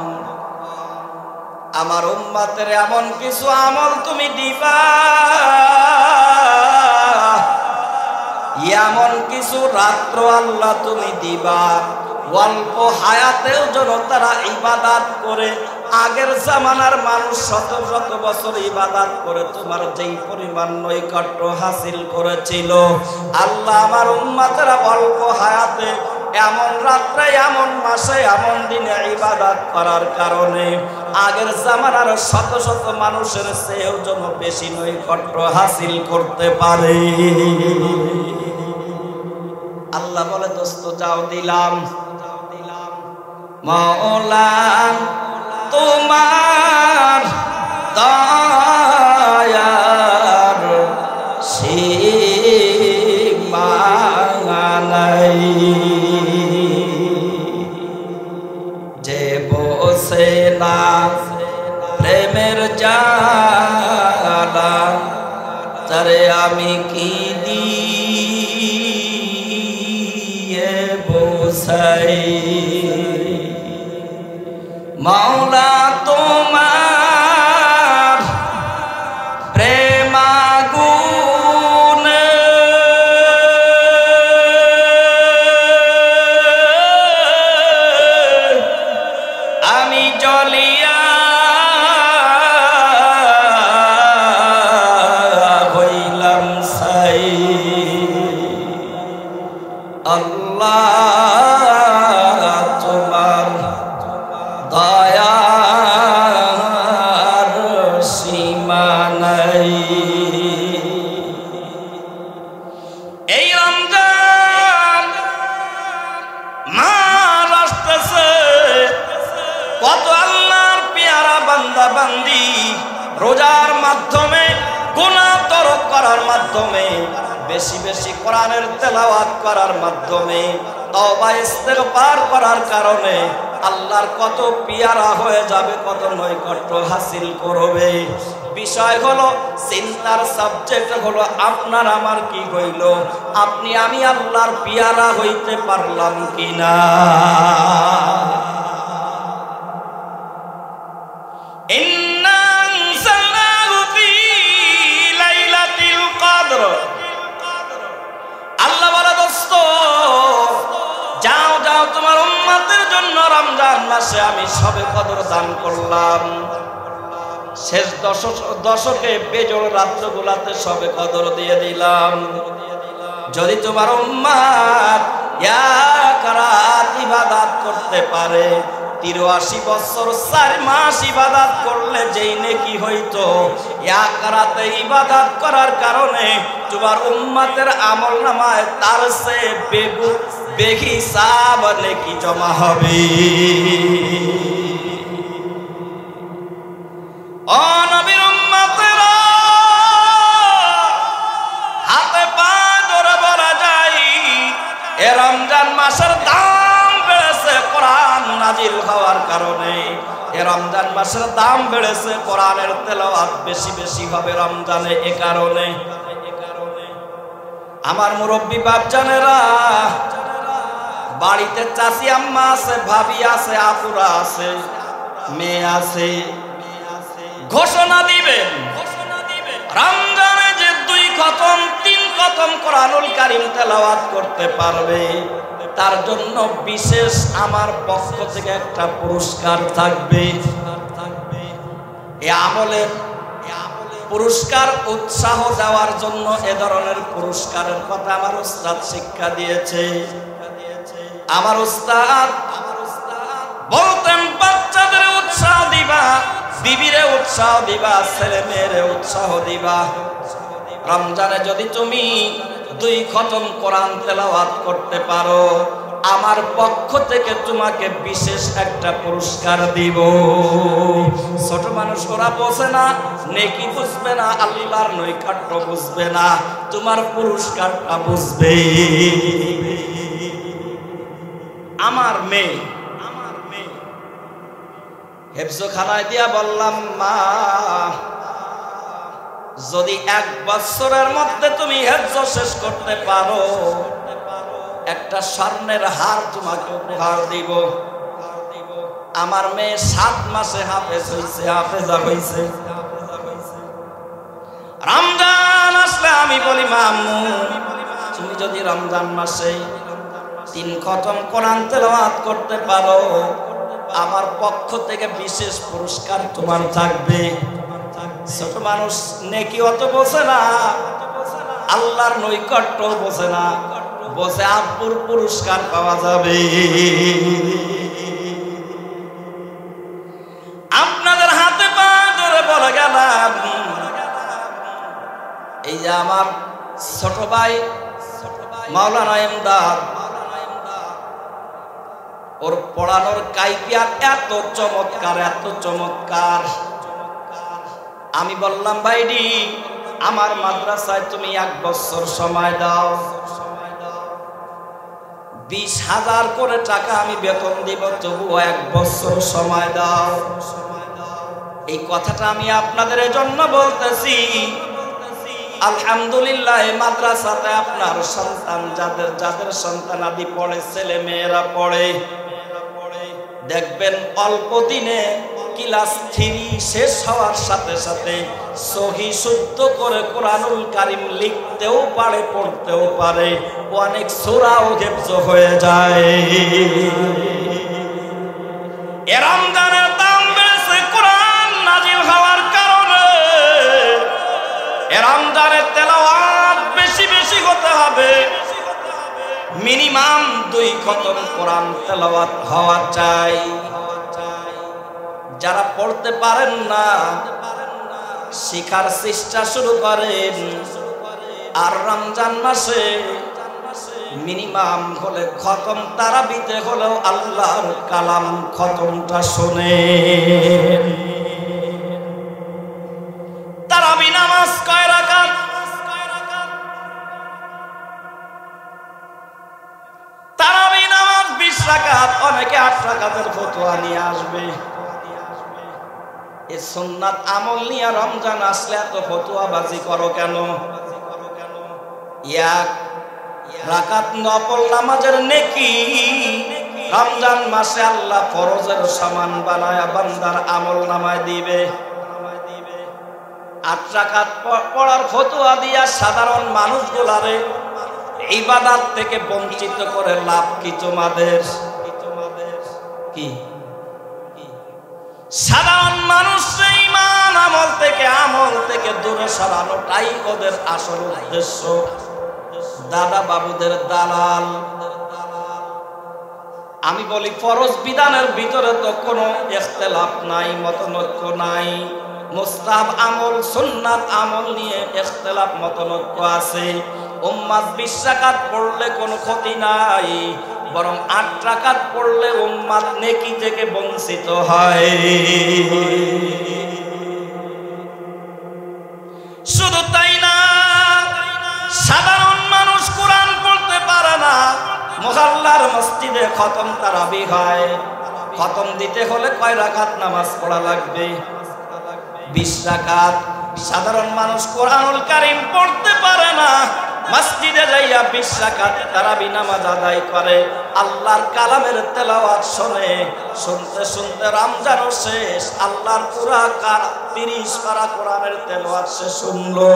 আমার উম্মতের এমন কিছু আমল তুমি দিবা, এমন কিছু রাত্র আল্লাহ তুমি দিবা, অল্প হায়াতেও যেন তারা ইবাদত করে। আগের জামানার মানুষ শত শত বছর ইবাদত করে তোমার যেই পরিমাণ নৈকট্য হাসিল করেছিল, আল্লাহ আমার উম্মতেরা অল্প হায়াতে এমন রাত্রে এমন মাসে এমন দিনে ইবাদত করার কারণে আগের জামানার শত শত মানুষের চেয়েও যেন বেশি নৈকট্য হাসিল করতে পারে। আল্লাহ বলে দোস্ত যাও দিলাম, মাওলা তোমার দয়ার সীমা নাই, যে বসে না প্রেমের জালা তারে আমি কি দিয়ে বসাই। মাওলা তোমার প্রেমাগুনে আমি জ্বলিয়া হইলাম ছাই। আল্লাহ তোমার দয়ার সীমা নাই। এই রমজান মাস আসতেছে, কত আল্লাহর পেয়ারা বান্দা বান্দি রোজার মাধ্যমে গুনাহ তরক করার মাধ্যমে বেশি বেশি কোরআনের তেলাওয়াত করার মাধ্যমে তওবা ইস্তেগফার করার কারণে আল্লাহর কত পিয়ারা হয়ে যাবে, কত নৈকট্য হাসিল করবে। বিষয় হলো চিন্তার সাবজেক্ট হলো আপনার আমার কি হইল, আপনি আমি আল্লাহর পিয়ারা হইতে পারলাম কিনা। আল্লাহ বলে দোস্ত যাও যাও তোমার উম্মতের জন্য রমজান মাসে আমি সবে কদর দান করলাম। শেষ দশকে বেজোড় রাত্রগুলাতে সবে কদর দিয়ে দিলাম। যদি তোমার উম্মত এক রাত ইবাদত করতে পারে, 83 বছর 4 মাস ইবাদত করলে যেই নেকি হইতো, এক রাতে ইবাদত করার কারণে তোমার উম্মতের আমলনামায় তার চেয়ে বেহিসাব নেকি জমা হবে। ও নবীর উম্মতেরা, হাতে পা ধরে বলা যায় এ রমজান মাসের দাম বেড়েছে কোরআন নাজিল হওয়ার কারণে। এ রমজান মাসের দাম বেড়েছে, কোরআনের তেলাওয়াত বেশি বেশি হবে রমজানে। এ কারণে আমার মুরব্বী বাপজানেরা, বাড়িতে চাচি আম্মা আছে, ভাবি আছে, আপুরা আছে, মেয়ে আছে, ঘোষণা দিবেন রমজানে যে 2 খতম 3 খতম কোরআনুল কারীম তেলাওয়াত করতে পারবে তার জন্য বিশেষ আমার পক্ষ থেকে একটা পুরস্কার থাকবে। এই আমলের পুরস্কার উৎসাহ দেওয়ার জন্য এ ধরনের পুরস্কারের কথা আমার উস্তাদ শিক্ষা দিয়েছে। আমার উস্তাদ বলতেন বাচ্চাদের উৎসাহ দিবা, বিবিরে উৎসাহ দিবা, ছেলে মেয়েরে উৎসাহ দিবা। রমজানে যদি তুমি 2 খতম কোরআন তেলাওয়াত করতে পারো, আমার পক্ষ থেকে তোমাকে বিশেষ একটা পুরস্কার দিব। ছোট মানুষ ওরা বোঝে না, নেকি বুঝবে না, আল্লাহর নৈকট্য বুঝবে না, তোমার পুরস্কারটা বুঝবে। আমার মেয়ে হেফজখানায় দিয়া বললাম, মা যদি 1 বছরের মধ্যে তুমি হেফজ শেষ করতে পারো, একটা স্বর্ণের হার তোমাকে উপহার দিব। আমার মেয়ে 7 মাসে হাফেজ হইছে, হাফেজা হইছে। রমজান আসলে আমি বলি, মামু তুমি যদি রমজান মাসে 3 খতম কোরআন তেলাওয়াত করতে পারো, আমার পক্ষ থেকে বিশেষ পুরস্কার তোমার থাকবে। ছোট মানুষ নেকি অত বোঝে না, আল্লাহর নৈকট্য বোঝে না, বোঝে আব্বুর পুরস্কার পাওয়া যাবে। আপনাদের হাতে পা ধরে বলে গেলাম, এই যে আমার ছোট ভাই মাওলানা ইমদাদ, ওর পড়ানোর কাইফিয়াত এত চমৎকার, এত চমৎকার। আমি বললাম, ভাইডি আমার মাদ্রাসায় তুমি 1 বছর সময় দাও, 20,000 করে টাকা আমি বেতন দিব, তবুও 1 বছর সময় দাও। এই কথাটা আমি আপনাদের জন্য বলতেছি। আলহামদুলিল্লাহ, মাদ্রাসাতে আপনার সন্তান, যাদের যাদের সন্তান আদি পড়ে, ছেলে মেয়েরা পড়ে, দেখবেন অল্প দিনে ক্লাস 3 শেষ হওয়ার সাথে সাথে সহি শুদ্ধ করে কোরআনুল কারীম লিখতেও পারে, পড়তেও পারে, অনেক সূরাও হিফজ হয়ে যায়। এ রমজানের দাম বেড়েছে কোরআন নাজিল হওয়ার কারণে। এ রমজানের তেলাওয়াত বেশি বেশি হতে হবে, মিনিমাম 2 খতম কোরআন তেলাওয়াত হওয়া চাই। যারা পড়তে পারেন না, শিখার চেষ্টা শুরু করেন, আর রমজান মাসে মিনিমাম হলে খতম তারাবিতে হলেও আল্লাহর কালাম খতমটা শোনেন। তারাবি নামাজ কয় রাকাত? তারাবি নামাজ 20 রাকাত। অনেকে 8 রাকাতের ফতোয়া নিয়ে আসবে। এই সুন্নাত আমল নিয়ে রমজান আসলে এত ফতোয়াবাজি করো কেন? 1 রাকাত নফল নামাজের নেকি রমজান মাসে আল্লাহ ফরজের সমান বানায়া বান্দার আমল নামায় দিবে। 8 রাকাত পড়ার ফতোয়া দিয়া সাধারণ মানুষগুলারে ইবাদত থেকে বঞ্চিত করে লাভ কি তোমাদের? কি সাধারণ মানুষকে ঈমান আমল থেকে দূরে সরানোটাই ওদের আসল উদ্দেশ্য। দাদা বাবুদের দালাল। আমি বলি, ফরজ বিধানের ভিতরে তো কোনো ইখতিলাফ নাই, মতনৈক্য নাই। মুস্তাহাব আমল, সুন্নাত আমল নিয়ে ইখতিলাফ, মতনৈক্য আছে। উম্মাত 20 রাকাত পড়লে কোনো ক্ষতি নাই, বরং 8 রাকাত পড়লে উম্মাত নেকি থেকে বঞ্চিত হয়। শুধু তাই না, সাধারণ মানুষ কোরআন পড়তে পারে না, মুসাল্লার মসজিদে খতম তারাবি হয়। খতম দিতে হলে কয় রাকাত নামাজ পড়া লাগবে? 20 রাকাত। সাধারণ মানুষ কোরআনুল কারীম পড়তে পারে না, মসজিদে যাইয়া 20 রাকাত তারাবি নামাজ আদায় করে, আল্লাহর কালামের তেলাওয়াত শোনে। শুনতে শুনতে রমজানও শেষ, আল্লাহর পুরা 30 পারা কোরআনের তেলাওয়াত সে শুনলো।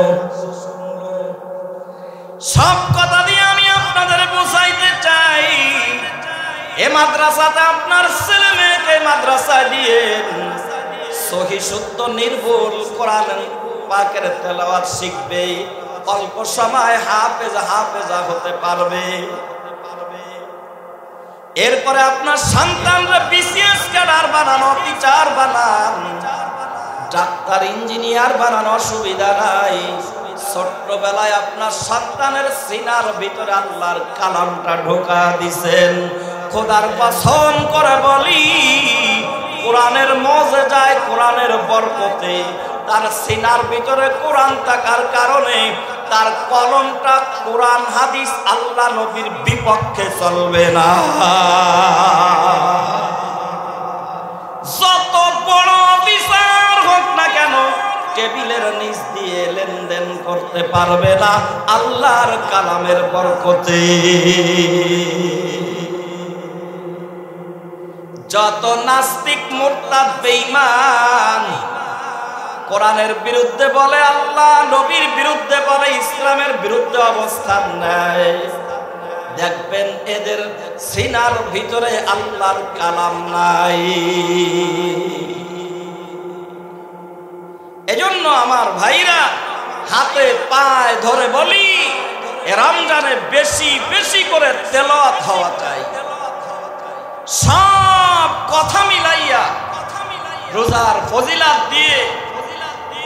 সব কথা দিয়ে আমি আপনাদের বোঝাইতে চাই, এ মাদ্রাসাতে আপনার ছেলে মেয়েকে মাদ্রাসায় দিয়ে সহি শুদ্ধ নির্ভুল কোরআন পাকের তেলাওয়াত শিখবে, অল্প সময় হাফেজা হতে পারবে। এরপরে আপনার সন্তানরা বিসিএস ক্যাডার বানানো, টিচার বানান, ডাক্তার ইঞ্জিনিয়ার বানানো অসুবিধা নাই। ছোট্টবেলায় আপনার সন্তানের সিনার ভিতরে আল্লাহর কালামটা ঢোকা দিছেন। খোদার কসম করে বলি, কোরআনের মজেজায়, কোরআনের বরকতে তার সিনার ভিতরে কোরআন থাকার কারণে তার কলমটা কোরআন হাদিস আল্লাহ নবীর বিপক্ষে চলবে না। যত বড় অফিসার হোক না কেন, টেবিলের নিচ দিয়ে লেনদেন করতে পারবে না আল্লাহর কালামের বরকতে। যত নাস্তিক, মুরতাদ, বেঈমান কোরআনের বিরুদ্ধে বলে, আল্লাহ নবীর বিরুদ্ধে বলে, ইসলামের বিরুদ্ধে অবস্থান নেয়, দেখবেন এদের সিনার ভিতরে আল্লাহর কালাম নাই। এজন্য আমার ভাইরা হাতে পায়ে ধরে বলি, রমজানে বেশি বেশি করে তেলাওয়াত হওয়া চাই। সব কথা মিলাইয়া রোজার ফজিলাত দিয়ে,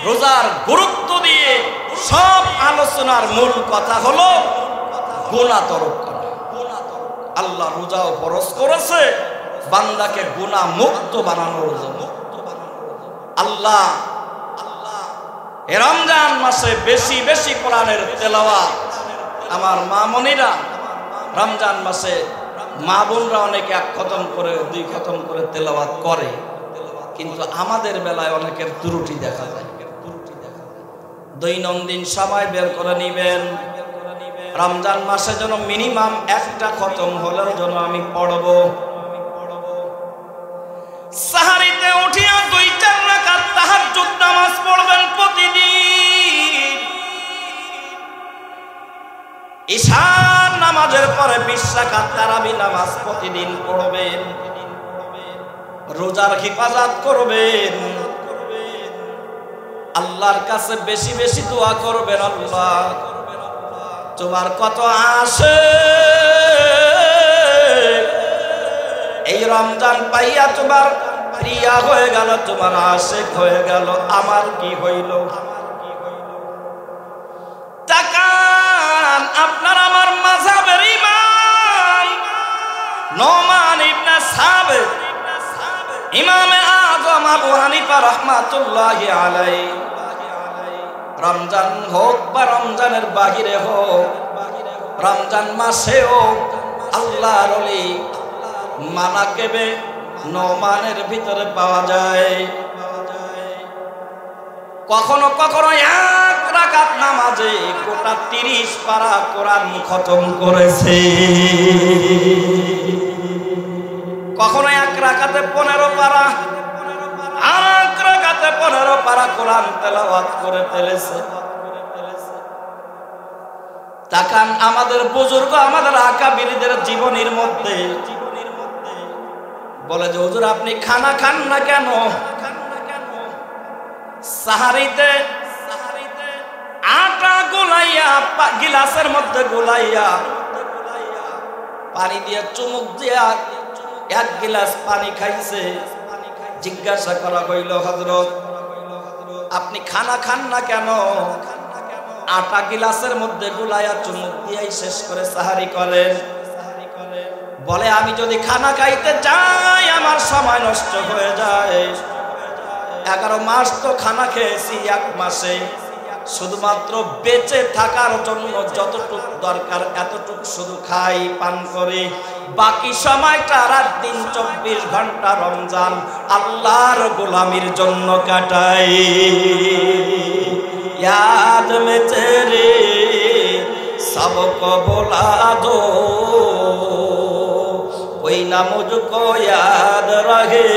রোজার গুরুত্ব দিয়ে সব আলোচনার মূল কথা হলো গুনাহ তরক করা। আল্লাহ রোজাও ফরজ করেছে বান্দাকে গুনাহ মুক্ত বানানোর জন্য। আল্লাহ রমজান মাসে বেশি বেশি কোরআনের তেলাওয়াত, আমার মা মনিরা রমজান মাসে মা বোনরা অনেকে 1 খতম করে 2 খতম করে তেলাওয়াত করে, কিন্তু আমাদের বেলায় অনেকের ত্রুটি দেখা যায়। দৈনন্দিন সময় বের করে নিবেন, রমজান মাসে যেন মিনিমাম 1টা খতম হলেও যেন আমি পড়ব। সাহারিতে উঠিয়া 2-4 রাকাত তাহাজ্জুদ নামাজ পড়বেন প্রতিদিন। ঈশার নামাজের পরে 20 রাকাত তারাবি নামাজ প্রতিদিন পড়বেন। রোজার হিফাজত করবেন, আল্লাহর কাছে বেশি বেশি দোয়া করবেন। আল্লাহ তোমার কত আসে এই রমজান পাইয়া তোমার প্রিয়া হয়ে গেল, তোমার আশেক হয়ে গেল, আমার কি হইল? তাকান, আপনার আমার মাযহাবের ইমাম নোমান ইবনে সাবিত, ইমামে আযম আবু হানিফা রাহমাতুল্লাহি আলাইহি, রমজান হোক বা রমজানের বাহিরে হোক, রমজান মাসেও আল্লাহর ওলি মানাকেবে নোমানের ভিতরে পাওয়া যায়। কখনো কখনো 1 রাকাত নামাজে গোটা 30 পারা কোরআন খতম করেছে। কখনো 1 রাকাতে 15 পারা, আর 1 রাকাতে 15 পারা কোরআন তেলাওয়াত করে ফেলেছে। তাকান আমাদের বুজুর্গ, আমাদের আকাবিরদের জীবনীর মধ্যে বলে যে হুজুর আপনি খানা খান না কেন? সাহারিতে আটা গোলাইয়া গিলাসের মধ্যে গোলাইয়া পানি দিয়ে চুমুক দিয়া 1 গিলাস পানি খাইছে। জিজ্ঞাসা করা হইল, হযরত আপনি খানা খান না কেন? আটা গিলাসের মধ্যে গোলাইয়া চুমুক দিয়াই শেষ করে সাহারি করেন। বলে আমি যদি খানা খাইতে যাই আমার সময় নষ্ট হয়ে যায়। 11 মাস তো খানা খেয়েছি, 1 মাসে শুধুমাত্র বেঁচে থাকার জন্য যতটুকু দরকার এতটুকু শুধু খাই পান করি, বাকি সময়টা রাত দিন 24 ঘন্টা রমজান আল্লাহর গোলামির জন্য কাটাই। याद में तेरे सबको बुला दो, कोई ना मुझको याद रहे।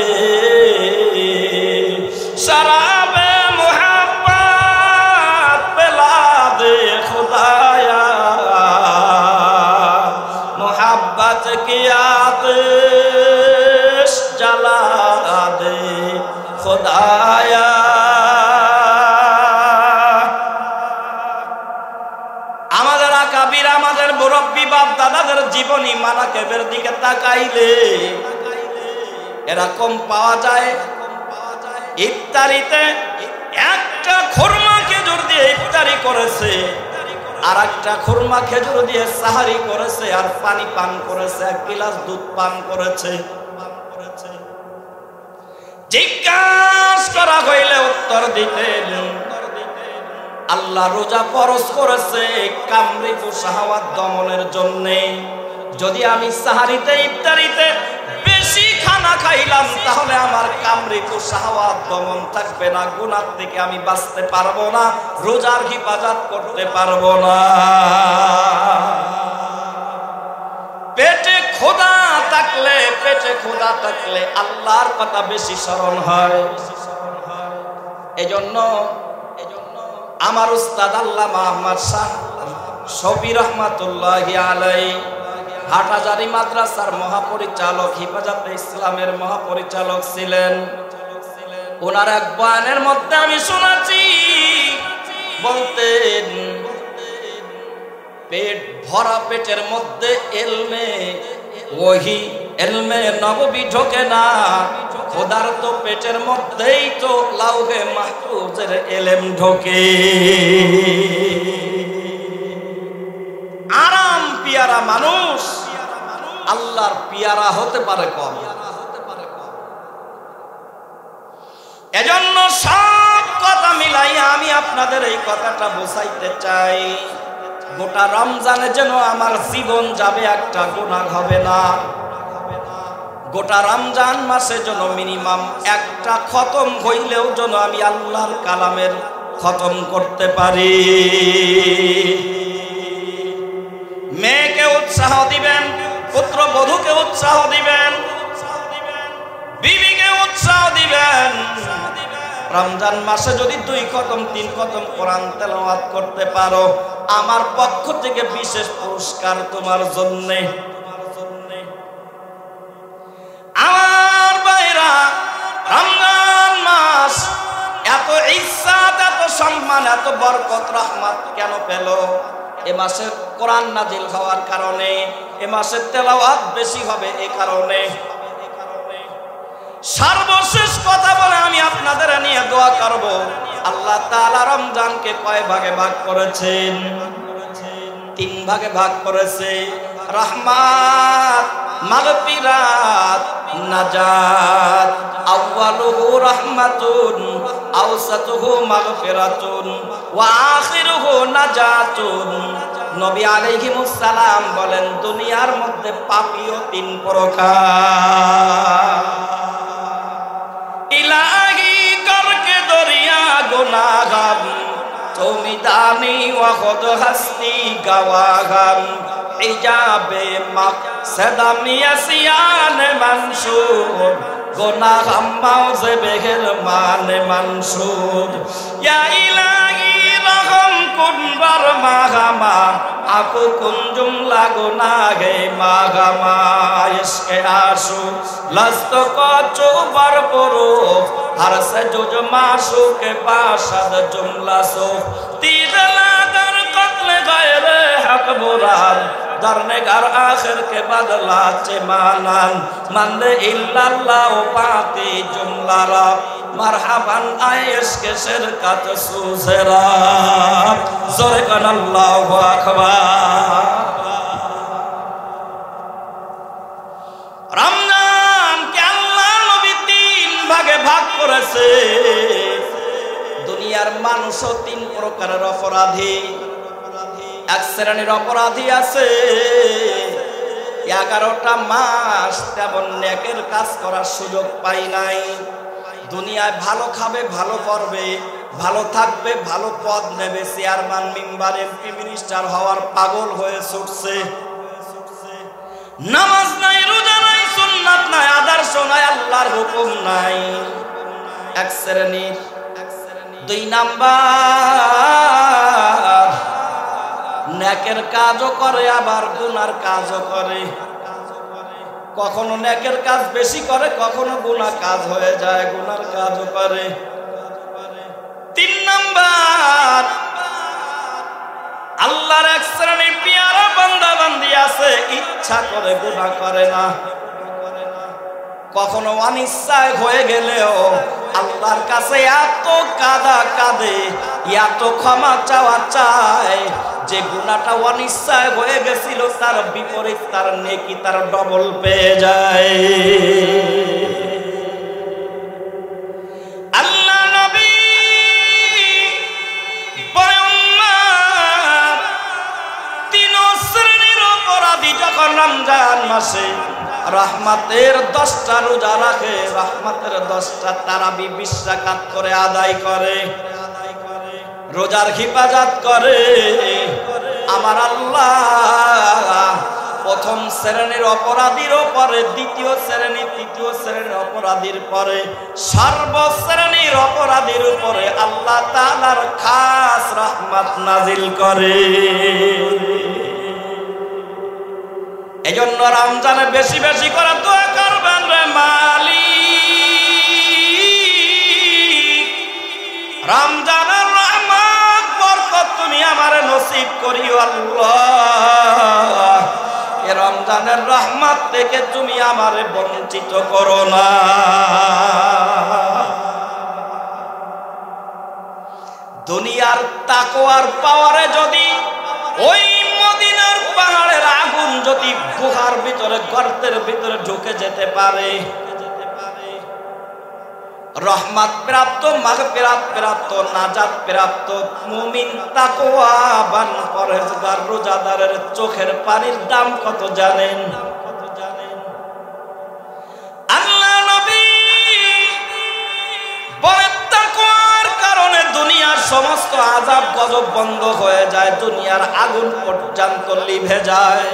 शराब मोहब्बत पिला दे खुदाया, मोहब्बत की आतिश जला दे खुदाया। আমাদের মুরব্বী বাপ দাদাদের জীবনী মানাকেবের দিকে তাকাইলে এরকম পাওয়া যায়। ইফতারিতে 1টা খুরমা খেজুর দিয়ে ইফতারি করেছে, আর 1টা খুরমা খেজুর দিয়ে সাহারি করেছে, আর পানি পান করেছে, 1 গিলাস দুধ পান করেছে। জিজ্ঞাসা করা হইলে উত্তর দিতেন আল্লাহ রোজা ফরজ করেছে কামরিফু শাহাওয়াত দমনের জন্য। যদি আমি সাহারিতে ইফতারিতে বেশি খানা খাইলাম তাহলে আমার কামরিফু শাহাওয়াত দমন থাকবে না, গুনাহ থেকে আমি বাঁচতে পারবো না, রোজার হিফাজত করতে পারবো না। পেটে ক্ষুধা থাকলে আল্লাহর কথা বেশি স্মরণ হয়। এজন্য আমার উস্তাদ আল্লামা আহমদ শাহ শফি রহমাতুল্লাহি আলাইহি হাটহাজারী মাদ্রাসার মহাপরিচালক, হেফাজতে ইসলামের মহাপরিচালক ছিলেন। ওনার এক বয়ানের মধ্যে আমি শুনেছি, বলতেন পেট ভরা পেটের মধ্যে এলমে ওহি এলমে নববী ঢোকে না, খোদার তো পেটের মধ্যেই তো লাউহে মাহফুজের এলেম ঢোকে। আরাম পিয়ারা মানুষ আল্লাহর পিয়ারা হতে পারে কম। এজন্য সব কথা মিলাইয়া আমি আপনাদের এই কথাটা বোঝাইতে চাই, গোটা রমজানে যেন আমার জীবন যাবে একটা গুনাহ হবে না। গোটা রমজান মাসে যেন মিনিমাম একটা খতম হইলেও যেন আমি আল্লাহর কালামের খতম করতে পারি। মেয়েকে উৎসাহ দিবেন, পুত্রবধূকে উৎসাহ দিবেন, বিবিকে উৎসাহ দিবেন। রমজান মাসে যদি 2 খতম 3 খতম কোরআন তেলাওয়াত করতে পারো, আমার পক্ষ থেকে বিশেষ পুরস্কার তোমার জন্য। আমার ভাইরা, রমজান মাস এত ইজ্জত, এত সম্মান, এত বরকত রহমত কেন পেল? এ মাসে কোরআন নাজিল হওয়ার কারণে, এ মাসে তেলাওয়াত বেশি হবে এই কারণে। সর্বশেষ কথা বলে আমি আপনাদের নিয়ে দোয়া করব। আল্লাহ তাআলা রমজানকে কয় ভাগে ভাগ করেছেন? 3 ভাগে ভাগ করেছে। রহমাত, মাগফিরাত, নাজাত। আউয়ালুহু রাহমাতুন, আওসাতুহু মাগফিরাতুন, ওয়া আখিরুহু নাজাতুন। নবী আলাইহিমুস সালাম বলেন, দুনিয়ার মধ্যে পাপীও 3 প্রকার। ইলাহি করকে দরিয়া গুনাহগাম, তুমি দানি ওয়াখদ হাসতি গাওয়াগাম। ইজাবে মাকসাদাম ইয়াসিয়ান মানসুর, গুনাহগাম মাউজে বেহেল মানে মানসুর। ইয়া ইলাহি রহম কুন বার মাগামা, আকু কুন জুমলা গুনাহে মাগামা। ইশকে আশু লস্ত কচু বার পুরু, हर से जुज माशू के बाशद जुमला सो तीगला दर कत्ल गैर हक बुरान दरने घर आखिर के बदला चे मानान मंदे इल्लल्लाह पाती जुमला रा मरहबन आयश के शिरकत सूज़रा ज़ुरकन अल्लाहु अकबर। দুনিয়ার মানুষও 3 প্রকারের অপরাধী। এক শ্রেণীর অপরাধী আছে 11টা মাস তেমন নেকের কাজ করার সুযোগ পাই নাই। দুনিয়ায় ভালো খাবে, ভালো পড়বে, ভালো থাকবে, ভালো পদ নেবে, চেয়ারম্যান, মেম্বার, এমপি, মিনিস্টার হওয়ার পাগল হয়ে ছুটছে। নামাজ নাই, রোজা নাই, সুন্নাত নাই, আদর্শ নাই, আল্লাহর হুকুম নাই। এক শ্রেণীর। 2 নাম্বার, নেকের কাজও করে আবার গুনার কাজও করে। কখনো নেকের কাজ বেশি করে, কখনো গুনাহ কাজ হয়ে যায়, গুনার কাজও করে। 3 নাম্বার, আল্লাহর এক শ্রেণীর পিয়ারা বান্দা বান্দি আছে, ইচ্ছা করে গুনাহ করে না, কখনো অনিচ্ছায় হয়ে গেলেও আল্লাহর কাছে এত কাঁদা কাঁদে, এত ক্ষমা চাওয়া চায় যে গুনাহটা অনিচ্ছায় হয়ে গেছিল তার বিপরীত তার নেকি তার ডবল পেয়ে যায়। আল্লাহ নবী পয়গম্বর 3 শ্রেণীর অপরাধী যখন রমজান মাসে রহমতের 10টা রোজা রাখে, রহমতের 10টা তারাবি 20 রাকাত করে আদায় করে, রোজার হিফাজত করে, আমার আল্লাহ প্রথম শ্রেণীর অপরাধীর পরে, দ্বিতীয় শ্রেণী, তৃতীয় শ্রেণীর অপরাধীর পরে, সর্বশ্রেণীর অপরাধীর উপরে আল্লাহ তাআলার খাস রহমত নাজিল করে। এজন্য রমজানে বেশি বেশি করে দোয়া করবেন রে মালিক, রমজানের রহমত বরকত তুমি আমারে নসিব করিও আল্লাহ, এই রমজানের রহমত থেকে তুমি আমারে বঞ্চিত করো না। দুনিয়ার তাকওয়ার পাওয়ারে যদি ওই মদিনার পাহাড়ের আগুন যদি গুহার ভিতরে গর্তের ভিতরে ঢুকে যেতে পারে, রহমত প্রাপ্ত, মাগফিরাত প্রাপ্ত, নাজাত প্রাপ্ত মুমিন তাকওয়াবান পরহেজগার রোজাদারের চোখের পানির দাম কত জানেন? আল্লাহ নবী বলেন তাকওয়ার কারণে দুনিয়ার সমস্ত আযাব গজব বন্ধ হয়ে যায়, দুনিয়ার আগুন পর্যন্ত লিভে যায়।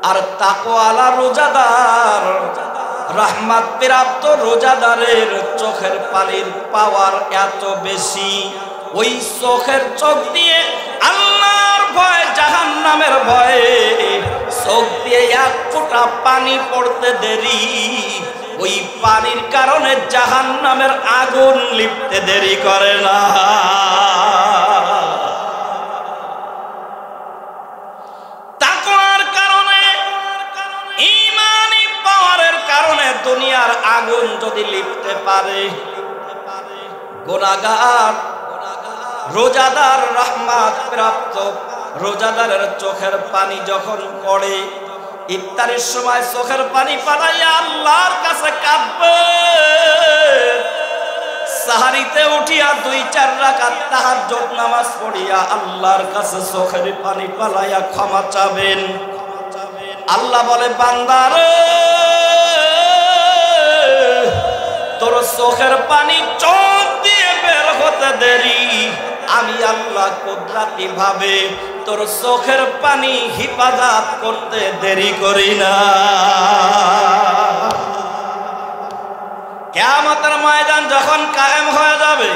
আর তাকওয়ালা রোজাদার, রহমত প্রাপ্ত রোজাদারের চোখের পানির পাওয়ার এত বেশি, ওই চোখের চোখ দিয়ে আল্লাহর ভয়, জাহান্নামের ভয়ে চোখ দিয়ে এক ফোঁটা পানি পড়তে দেরি, ওই পানির কারণে জাহান্নামের আগুন লিপতে দেরি করে না। তাকওয়ার কারণে, ঈমানি পাওয়ারের কারণে দুনিয়ার আগুন যদি লিপতে পারে, গুনাহগার রোজাদার রহমত প্রাপ্ত রোজাদারের চোখের পানি যখন পড়ে, ইফতারের সময় চোখের পানি পালাইয়া আল্লাহর কাছে কাঁদবে, সাহারিতে উঠিয়া 2-4 রাকাত তাহাজ্জুদ নামাজ পড়িয়া আল্লাহর কাছে চোখের পানি পালাইয়া ক্ষমা চাবেন। আল্লাহ বলে, বান্দারে তোর চোখের পানি চোখ দিয়ে বের হতে দেরি, আমি আল্লাহ কুদরতি ভাবে তোর চোখের পানি হিফাজত করতে দেরি করি না। কিয়ামতের ময়দান যখন কায়েম হয়ে যাবে,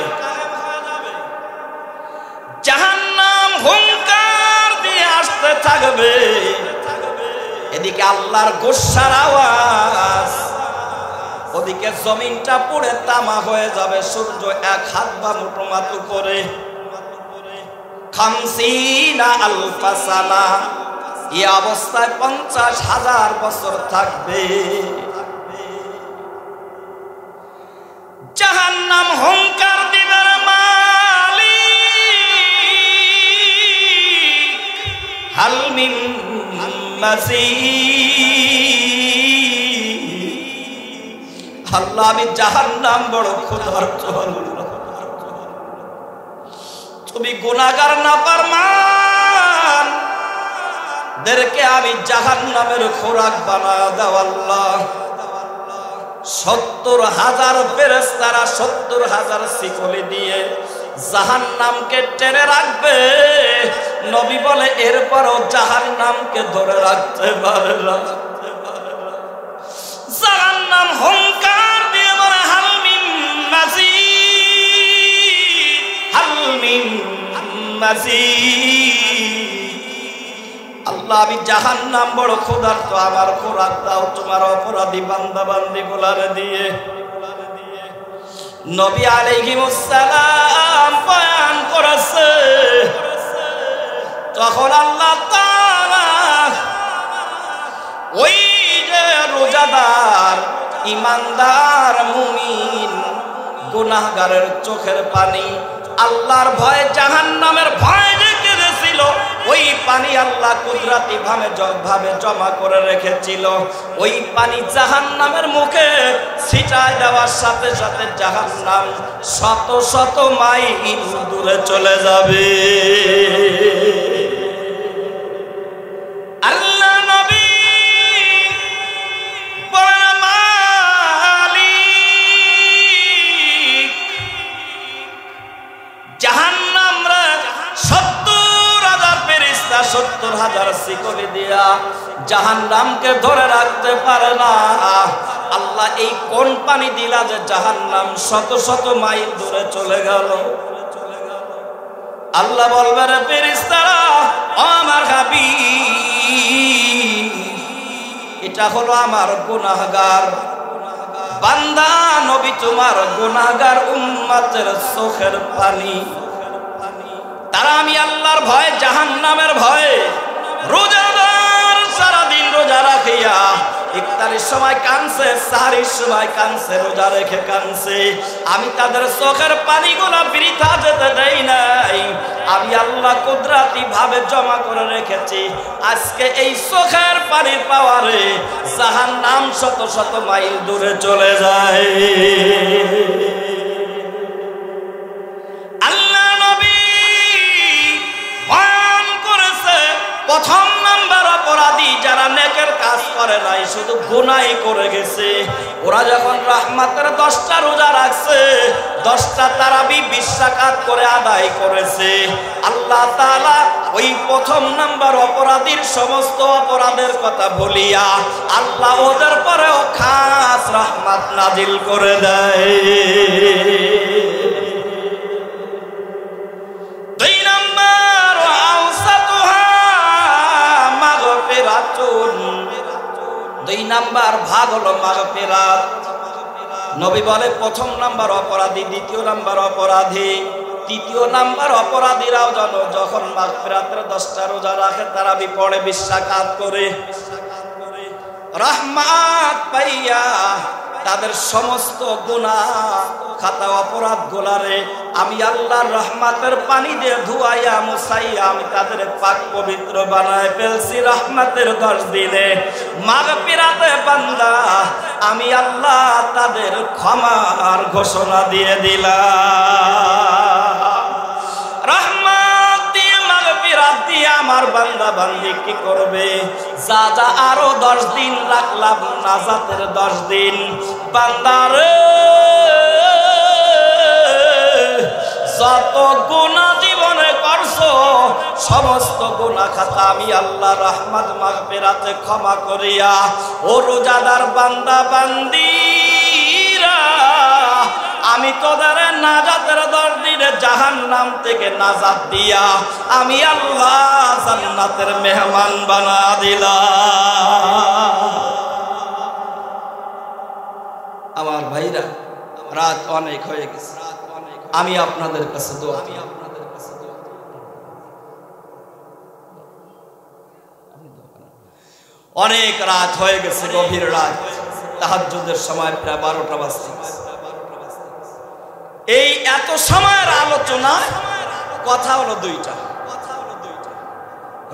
জাহান্নাম হুঙ্কার দিয়ে আসতে থাকবে, এদিকে আল্লাহর গুসার আওয়াজ, ওদিকে জমিনটা পুড়ে তামা হয়ে যাবে, সূর্য 1 হাত বা মুঠো মাথু করে 50 আলফা সানা, এই অবস্থায় 50,000 বছর থাকবে। জাহান্নাম হুঙ্কার দিবে, মালিক হাল মিন মাজিদ, আল্লাহ আমি জাহান্নাম বড় ক্ষুধার্ত, তুমি গুনাহগার নাফরমান দেরকে আমি জাহান্নামের খোরাক বানায়া দাও আল্লাহ। 70,000 ফেরেশতারা 70,000 শিকলি দিয়ে জাহান্নামকে টেনে রাখবে। নবী বলে এরপরও জাহান্নামকে ধরে রাখতে পারে না। জাহান্নাম হুঙ্কার দিয়ে বলে, হাল মিন মাজিদ, হাল মিন মাজিদ। আল্লাহ আমি জাহান্নাম বড় ক্ষুধার্ত, আমার খোরাক দাও তোমার অপরাধী বান্দা বান্দি গুলারে দিয়ে। নবী আলাইহিস সালাম বয়ান করেছে, তখন আল্লাহ তাআলা ওই যে রোজাদার, ইমানদার, মুমিন, গুনাহগারের চোখের পানি আল্লাহর ভয়ে, জাহান্নামের ভয় রেখে ছিল, ওই পানি আল্লাহ কুদরতি ভাবে জমা করে রেখেছিল। ওই পানি জাহান্নামের মুখে ছিটায় দেওয়ার সাথে সাথে জাহান্নাম শত শত মাইল দূরে চলে যাবে। আল্লাহ নবী বলেন, মালিক জাহান্নাম রে 70,000 ফেরেশতা 70,000 শিকলি দিয়া জাহান্নামকে ধরে রাখতে পারে না। আল্লাহ এই কোন পানি দিলা যে জাহান্নাম শত শত মাইল দূরে চলে গেল? আল্লাহ বলবে, রে ফেরেশতারা, আমার হাবিব এটা হলো আমার গুনাহগার বান্দা নবী তোমার গুনাহগার উম্মতের চোখের পানি তারা আমি আল্লাহর ভয়ে জাহান্নামের ভয়ে রোজাদার সারাদিন রোজা রাখিয়া ইফতারের সময় কাঁদছে সাহরির সময় কাঁদছে রোজা রেখে কাঁদছে আমি তাদের চোখের পানিগুলো বৃথা যেতে দেই নাই আমি আল্লাহ কুদরতি ভাবে জমা করে রেখেছি আজকে এই চোখের পানির পাওয়ারে জাহান্নাম শত শত মাইল দূরে চলে যায় আল্লাহ নবী বয়ান করেছে প্রথম নাম্বার অপরাধী যারা নেকের কাজ করে নাই শুধু গুনাহ করে গেছে ওরা যখন রহমতের 10টা রোজা রাখছে 10টা তারাবি 20 রাকাত করে আদায় করেছে আল্লাহ তাআলা ওই প্রথম নাম্বার অপরাধীর সমস্ত অপরাধের কথা বলিয়া আল্লাহ ওদের পরেও খাস রহমত নাজিল করে দেয় দুই নাম্বার আওসাতুহা মাগফিরাতুন দুই নাম্বার ভাগ হলো মাগফিরাত নবী বলে প্রথম নাম্বার অপরাধী দ্বিতীয় নাম্বার অপরাধী তৃতীয় নাম্বার অপরাধীরাও যখন মাগফিরাতের 10টা রোজা রাখে তারাবি পড়ে 20 রাকাত করে রহমত পাইয়া তাদের সমস্ত গুনাহ খাতা অপরাধ গোলারে আমি আল্লাহর রহমতের পানি দিয়ে ধুয়াইয়া মুছাইয়া আমি তাদের পাক পবিত্র বানায় ফেলছি রহমতের 10 দিনে মাগফিরাতে বান্দা আমি আল্লাহ তাদের ক্ষমার ঘোষণা দিয়ে দিলাম রহমত দিয়ে মাগফিরাত দিয়ে আমার বান্দা বান্দি কি করবে যা যা আরো 10 দিন রাখলাম নাজাতের 10 দিন বান্দারে যত গুনাহ জীবনে করছো সমস্ত গুনাহ খাতা আমি আল্লাহ রহমত মাগফিরাতে ক্ষমা করিয়া ও রোজাদার বান্দা বান্দীরা আমি তোদের নাজাতের 10 দিনে জাহান্নাম থেকে নাজাত দিয়া আমি আল্লাহ জান্নাতের মেহমান বানা দিলাম আমার ভাইরা রাত অনেক হয়ে গেছে আমি আপনাদের কাছে দোয়া অনেক রাত হয়ে গেছে গভীর রাত তাহাজ্জুদের সময় প্রায় 12টা বাজছে এই এত সময়ের আলোচনা কথা হলো দুইটা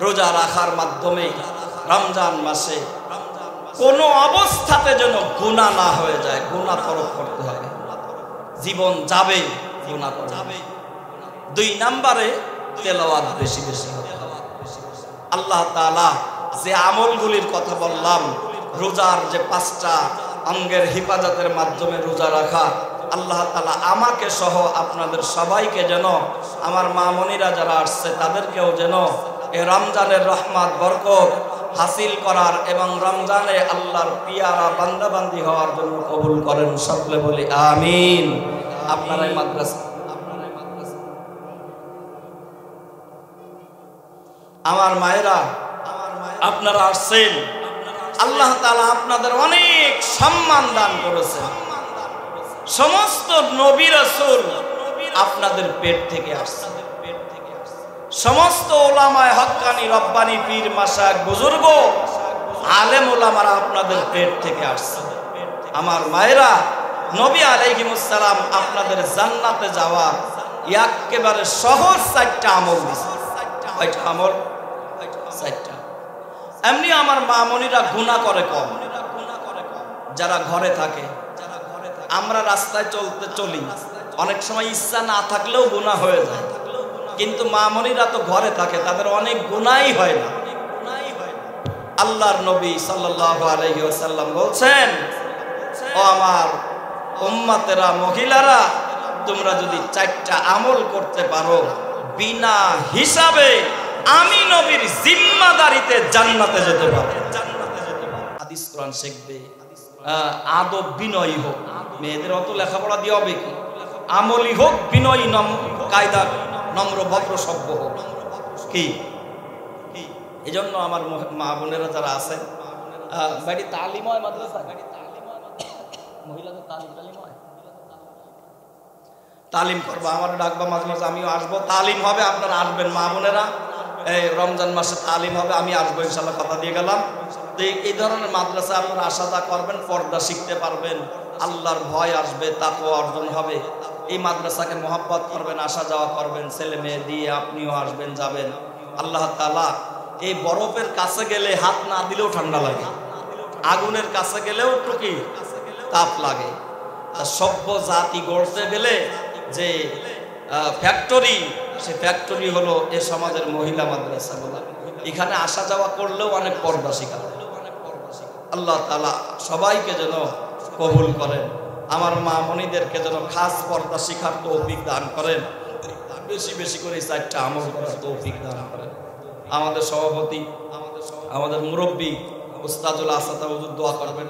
রোজা রাখার মাধ্যমে রমজান মাসে কোন অবস্থাতে যেন গুনাহ না হয়ে যায় গুনাহ তরক করতে হবে জীবন যাবে গুনাহ করবে 2 নম্বরে তেলাওয়াত বেশি বেশি হবে আল্লাহ তাআলা যে আমলগুলির কথা বললাম রোজার যে 5টা অঙ্গের হেফাজতের মাধ্যমে রোজা রাখা আল্লাহ তাআলা আমাকে সহ আপনাদের সবাইকে যেন আমার মা মনিরা যারা আসছে তাদেরকেও যেন এই রমজানের রহমত বরকত হাসিল করার এবং রমজানে আল্লাহর পিয়ারা বান্দা বান্দি হওয়ার জন্য কবুল করেন সকলে বলি আমিন আপনারাই মাদ্রাসা আমার মায়েরা আপনারা আসছেন আল্লাহ তাআলা আপনাদের অনেক সম্মান দান করেছেন সমস্ত নবী রাসূল আপনাদের পেট থেকে আসছে সমস্ত উলামায়ে হক্কানি রব্বানি পীর মাশায়েখ বুজুর্গ আলেম উলামারা আপনাদের পেট থেকে আসছে আমার মায়েরা নবী আলাইহিস সালাম আপনাদের জান্নাতে যাওয়া একেবারে সহজ 4টা আমল দিয়েছে কয়টা আমল 4টা এমনি আমার মা মনিরা গুনাহ করে কম যারা ঘরে থাকে আমরা রাস্তায় চলি অনেক সময় ইচ্ছা না থাকলেও গুনাহ হয়ে যায় কিন্তু মা মনিরা তো ঘরে থাকে তাদের অনেক গুনাহই হয় না আল্লাহর নবী সাল্লাল্লাহু আলাইহি ওয়াসাল্লাম বলছেন ও আমার উম্মতেরা মহিলারা তোমরা যদি 4টা আমল করতে পারো বিনা হিসাবে আমি নবীর জিম্মাদারিতে জান্নাতে যেতে পারবে হাদিস কোরআন শিখবে আদব বিনয়ী হোক মেয়েদের অত লেখাপড়া দিয়ে হবে কি আমলি হোক বিনয়ী কায়দা নম্র ভদ্র সভ্য হোক কি এজন্য আমার মা বোনেরা যারা আছেন বাড়ি তালিম হয় মাদ্রাসা, মহিলাদের তালিম হয়, তালিম করবো, আমার ডাকবা মাঝে মাঝে, আমিও আসবো, তালিম হবে, আপনারা আসবেন মা বোনেরা, এই রমজান মাসে তালিম হবে, আমি আসবো ইনশাল্লাহ, কথা দিয়ে গেলাম। তো এই ধরনের মাদ্রাসা আপনারা আসা যা করবেন, পর্দা শিখতে পারবেন, আল্লাহর ভয় আসবে, তাকওয়া অর্জন হবে। এই মাদ্রাসাকে মহব্বত করবেন, আসা যাওয়া করবেন, ছেলে মেয়ে দিয়ে আপনিও আসবেন যাবেন। আল্লাহ তাআলা এই বরফের কাছে গেলে হাত না দিলেও ঠান্ডা লাগে, আগুনের কাছে গেলেও একটু কি তাপ লাগে। সভ্য জাতি গড়তে গেলে যে ফ্যাক্টরি, সে ফ্যাক্টরি হলো এ সমাজের মহিলা মাদ্রাসাগুলো। এখানে আসা যাওয়া করলেও অনেক পর্দা শিখা। আল্লাহ তাআলা সবাইকে যেন কবুল করেন, আমার মা মনিদেরকে যেন খাস পর্দা শিখার তৌফিক দান করেন, বেশি বেশি করে চারটা আমল করার তৌফিক দান করেন। আমাদের সভাপতি, আমাদের মুরব্বী উস্তাদুল আসাদ হুজুর দোয়া করবেন।